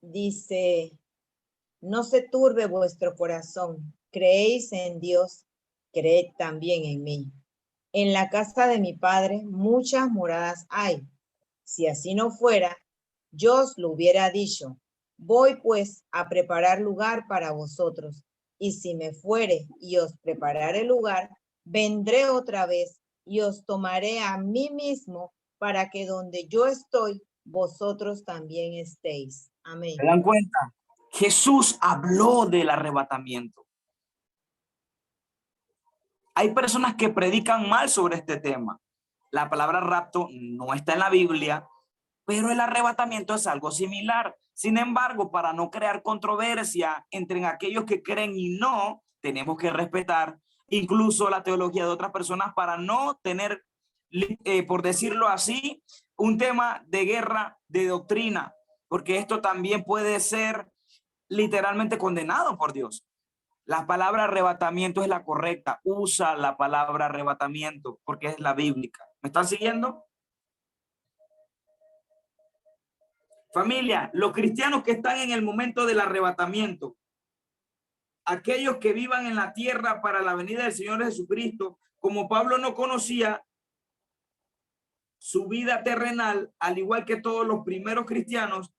F: Dice, no se turbe vuestro corazón, creéis en Dios, creed también en mí. En la casa de mi Padre muchas moradas hay. Si así no fuera, yo os lo hubiera dicho. Voy pues a preparar lugar para vosotros. Y si me fuere y os prepararé lugar, vendré otra vez y os tomaré a mí mismo para que donde yo estoy, vosotros también estéis. Amén.
A: ¿Se dan cuenta? Jesús habló del arrebatamiento. Hay personas que predican mal sobre este tema. La palabra rapto no está en la Biblia, pero el arrebatamiento es algo similar. Sin embargo, para no crear controversia entre aquellos que creen y no, tenemos que respetar incluso la teología de otras personas para no tener, por decirlo así, un tema de guerra de doctrina, porque esto también puede ser literalmente condenado por Dios. La palabra arrebatamiento es la correcta. Usa la palabra arrebatamiento porque es la bíblica. ¿Me están siguiendo? Familia, los cristianos que están en el momento del arrebatamiento, aquellos que vivan en la tierra para la venida del Señor Jesucristo, como Pablo no conocía su vida terrenal, al igual que todos los primeros cristianos,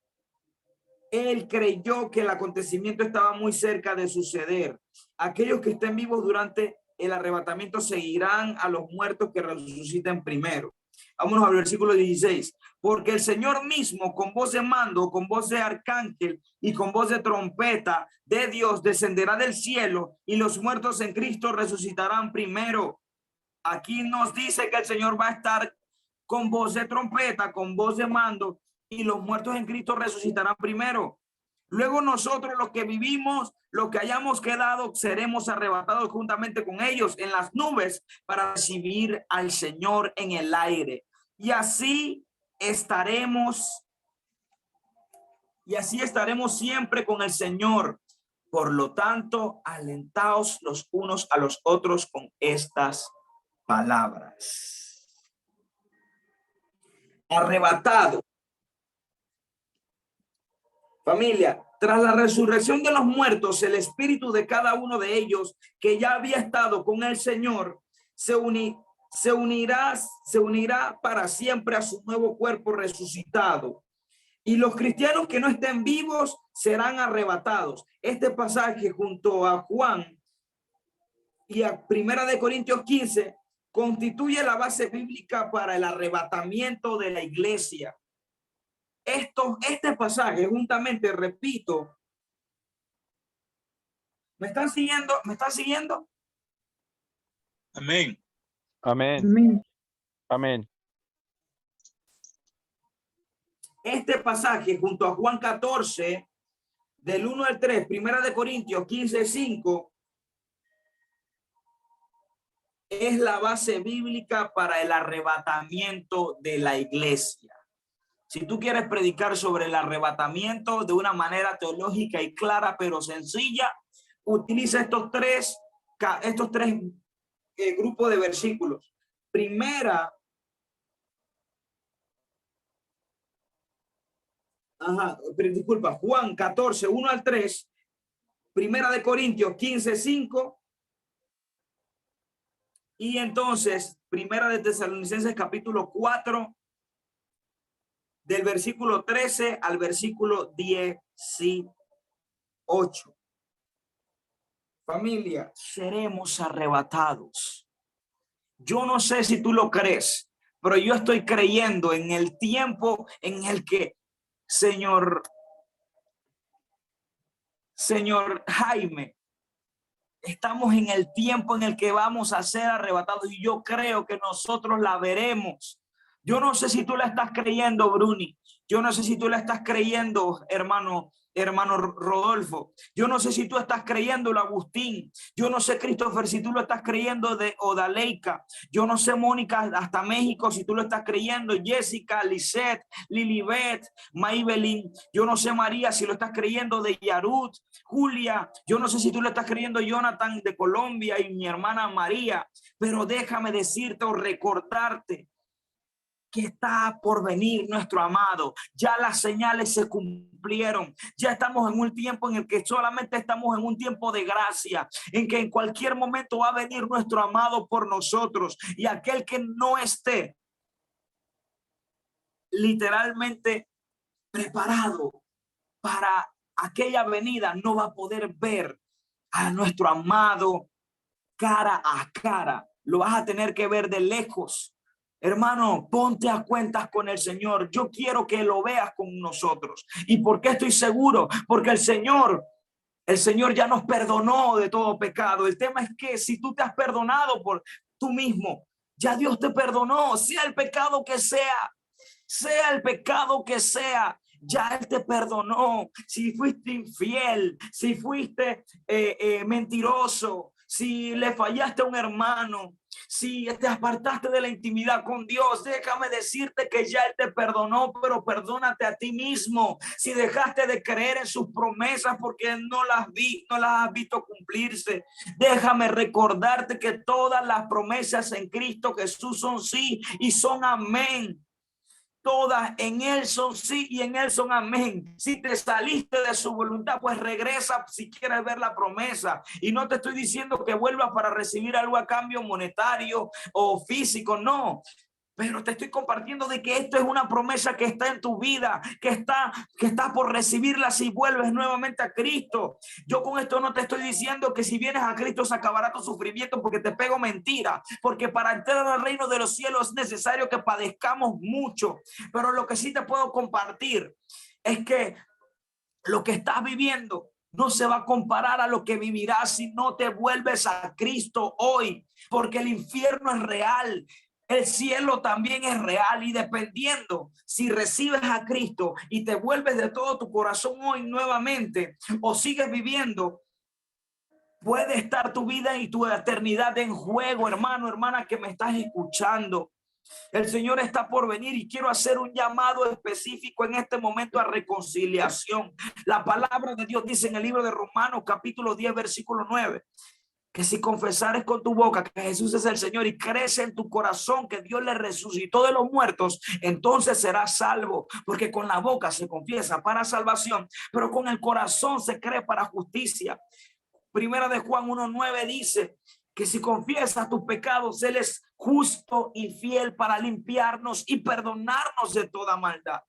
A: él creyó que el acontecimiento estaba muy cerca de suceder. Aquellos que estén vivos durante el arrebatamiento seguirán a los muertos que resuciten primero. Vámonos al versículo 16. Porque el Señor mismo, con voz de mando, con voz de arcángel y con voz de trompeta de Dios, descenderá del cielo y los muertos en Cristo resucitarán primero. Aquí nos dice que el Señor va a estar con voz de trompeta, con voz de mando, y los muertos en Cristo resucitarán primero. Luego nosotros, los que vivimos, los que hayamos quedado, seremos arrebatados juntamente con ellos en las nubes para recibir al Señor en el aire. Y así estaremos siempre con el Señor. Por lo tanto, alentaos los unos a los otros con estas palabras. Arrebatado. Familia, tras la resurrección de los muertos, el espíritu de cada uno de ellos que ya había estado con el Señor se unirá para siempre a su nuevo cuerpo resucitado. Y los cristianos que no estén vivos serán arrebatados. Este pasaje junto a Juan y a 1 Corintios 15 constituye la base bíblica para el arrebatamiento de la iglesia. Este pasaje juntamente, repito, ¿me están siguiendo? ¿Me están siguiendo?
B: Amén.
C: Amén. Amén.
A: Este pasaje junto a Juan 14, del 1 al 3, 1 Corintios 15, 5, es la base bíblica para el arrebatamiento de la iglesia. Si tú quieres predicar sobre el arrebatamiento de una manera teológica y clara, pero sencilla, utiliza estos tres grupos de versículos. Primera Disculpa, Juan 14, 1 al 3, Primera de Corintios 15, 5, y entonces Primera de Tesalonicenses capítulo 4, del versículo 13 al versículo 18. Familia, seremos arrebatados. Yo no sé si tú lo crees, pero yo estoy creyendo en el tiempo en el que Señor Jaime, estamos en el tiempo en el que vamos a ser arrebatados y yo creo que nosotros la veremos. Yo no sé si tú la estás creyendo, Bruni. Yo no sé si tú la estás creyendo, hermano Rodolfo. Yo no sé si tú estás creyendo, Agustín. Yo no sé, Christopher, si tú lo estás creyendo, de Odaleika. Yo no sé, Mónica, hasta México, si tú lo estás creyendo. Jessica, Lisette, Lilibet, Maybelline. Yo no sé, María, si lo estás creyendo, de Yarut, Julia. Yo no sé si tú lo estás creyendo, Jonathan, de Colombia, y mi hermana María. Pero déjame decirte o recordarte que está por venir nuestro amado. Ya las señales se cumplieron. Ya estamos en un tiempo en el que solamente estamos en un tiempo de gracia, en que en cualquier momento va a venir nuestro amado por nosotros, y aquel que no esté literalmente preparado para aquella venida no va a poder ver a nuestro amado cara a cara. Lo vas a tener que ver de lejos. Hermano, ponte a cuentas con el Señor. Yo quiero que lo veas con nosotros. ¿Y por qué estoy seguro? Porque el Señor ya nos perdonó de todo pecado. El tema es que si tú te has perdonado por tú mismo, ya Dios te perdonó, sea el pecado que sea, ya Él te perdonó. Si fuiste infiel, si fuiste mentiroso, si le fallaste a un hermano, si te apartaste de la intimidad con Dios, déjame decirte que ya Él te perdonó, pero perdónate a ti mismo. Si dejaste de creer en sus promesas porque no las has visto cumplirse, déjame recordarte que todas las promesas en Cristo Jesús son sí y son amén. Todas en Él son sí y en Él son amén. Si te saliste de su voluntad, pues regresa si quieres ver la promesa. Y no te estoy diciendo que vuelvas para recibir algo a cambio monetario o físico, no. Pero te estoy compartiendo de que esto es una promesa que está en tu vida, que está por recibirla si vuelves nuevamente a Cristo. Yo con esto no te estoy diciendo que si vienes a Cristo se acabará tu sufrimiento, porque te pego mentira. Porque para entrar al reino de los cielos es necesario que padezcamos mucho. Pero lo que sí te puedo compartir es que lo que estás viviendo no se va a comparar a lo que vivirás si no te vuelves a Cristo hoy. Porque el infierno es real. El cielo también es real, y dependiendo si recibes a Cristo y te vuelves de todo tu corazón hoy nuevamente o sigues viviendo, puede estar tu vida y tu eternidad en juego, hermano, hermana que me estás escuchando. El Señor está por venir y quiero hacer un llamado específico en este momento a reconciliación. La palabra de Dios dice en el libro de Romanos capítulo 10 versículo 9. Que si confesares con tu boca que Jesús es el Señor y crees en tu corazón que Dios le resucitó de los muertos, entonces serás salvo. Porque con la boca se confiesa para salvación, pero con el corazón se cree para justicia. Primera de Juan 1:9 dice que si confiesas tus pecados, Él es justo y fiel para limpiarnos y perdonarnos de toda maldad.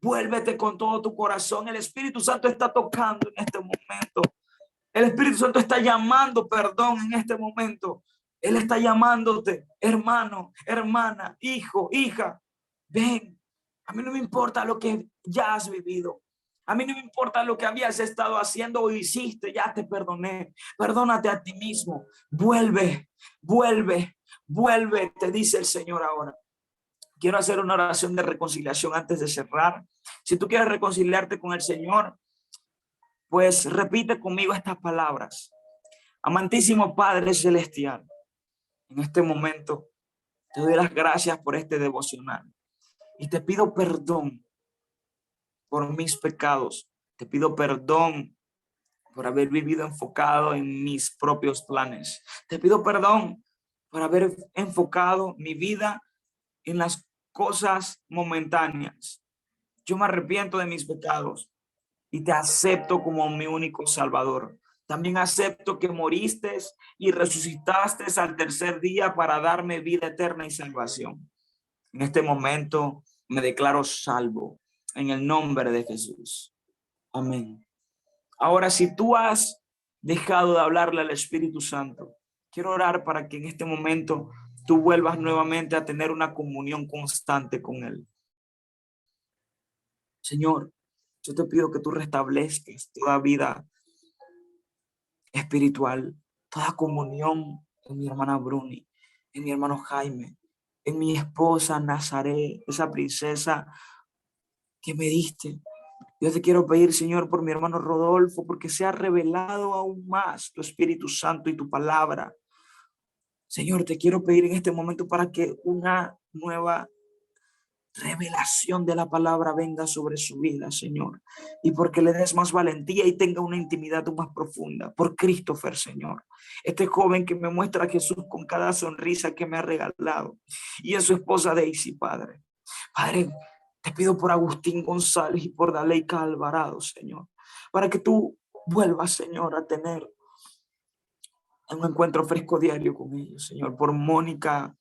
A: Vuélvete con todo tu corazón. El Espíritu Santo está tocando en este momento. El Espíritu Santo está llamando perdón en este momento. Él está llamándote, hermano, hermana, hijo, hija. Ven, a mí no me importa lo que ya has vivido. A mí no me importa lo que habías estado haciendo o hiciste, ya te perdoné. Perdónate a ti mismo. Vuelve, te dice el Señor ahora. Quiero hacer una oración de reconciliación antes de cerrar. Si tú quieres reconciliarte con el Señor, pues repite conmigo estas palabras. Amantísimo Padre Celestial, en este momento te doy las gracias por este devocional y te pido perdón por mis pecados. Te pido perdón por haber vivido enfocado en mis propios planes. Te pido perdón por haber enfocado mi vida en las cosas momentáneas. Yo me arrepiento de mis pecados y te acepto como mi único Salvador. También acepto que moriste y resucitaste al tercer día para darme vida eterna y salvación. En este momento me declaro salvo en el nombre de Jesús. Amén. Ahora, si tú has dejado de hablarle al Espíritu Santo, quiero orar para que en este momento tú vuelvas nuevamente a tener una comunión constante con Él. Señor, yo te pido que tú restablezcas toda vida espiritual, toda comunión en mi hermana Bruni, en mi hermano Jaime, en mi esposa Nazaret, esa princesa que me diste. Yo te quiero pedir, Señor, por mi hermano Rodolfo, porque se ha revelado aún más tu Espíritu Santo y tu palabra. Señor, te quiero pedir en este momento para que una nueva revelación de la palabra venga sobre su vida, Señor, y porque le des más valentía y tenga una intimidad más profunda por Christopher, Señor, este joven que me muestra a Jesús con cada sonrisa que me ha regalado, y a su esposa Daisy, Padre. Te pido por Agustín González y por Daleika Alvarado, Señor, para que tú vuelvas, Señor, a tener un encuentro fresco diario con ellos, Señor, por Mónica,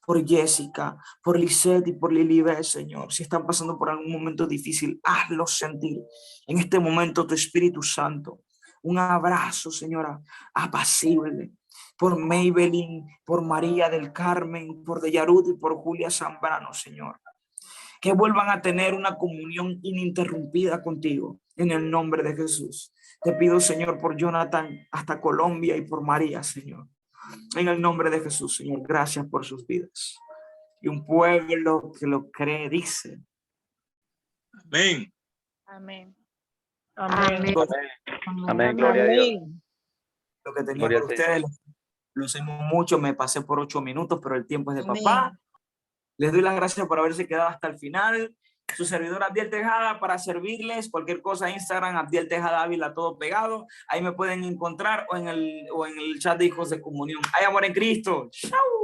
A: por Jessica, por Lisette y por Lilibet, Señor. Si están pasando por algún momento difícil, hazlos sentir en este momento tu Espíritu Santo. Un abrazo, Señora, apacible. Por Maybelline, por María del Carmen, por Deyarut y por Julia Zambrano, Señor. Que vuelvan a tener una comunión ininterrumpida contigo, en el nombre de Jesús. Te pido, Señor, por Jonathan hasta Colombia y por María, Señor. En el nombre de Jesús, Señor, gracias por sus vidas. Y un pueblo que lo cree dice.
B: Amén.
E: Amén.
D: Amén.
C: Amén, gloria a Dios.
A: Lo que tenía
C: Gloria
A: por
C: al Señor.
A: ustedes, lo hacemos mucho, me pasé por 8 minutos, pero el tiempo es de
F: Amén.
A: papá. Les doy las gracias por haberse quedado hasta el final. Su servidor Abdiel Tejada para servirles. Cualquier cosa, Instagram, Abdiel Tejada Ávila, todo pegado. Ahí me pueden encontrar o en el chat de Hijos de Comunión. Hay amor en Cristo. ¡Chao!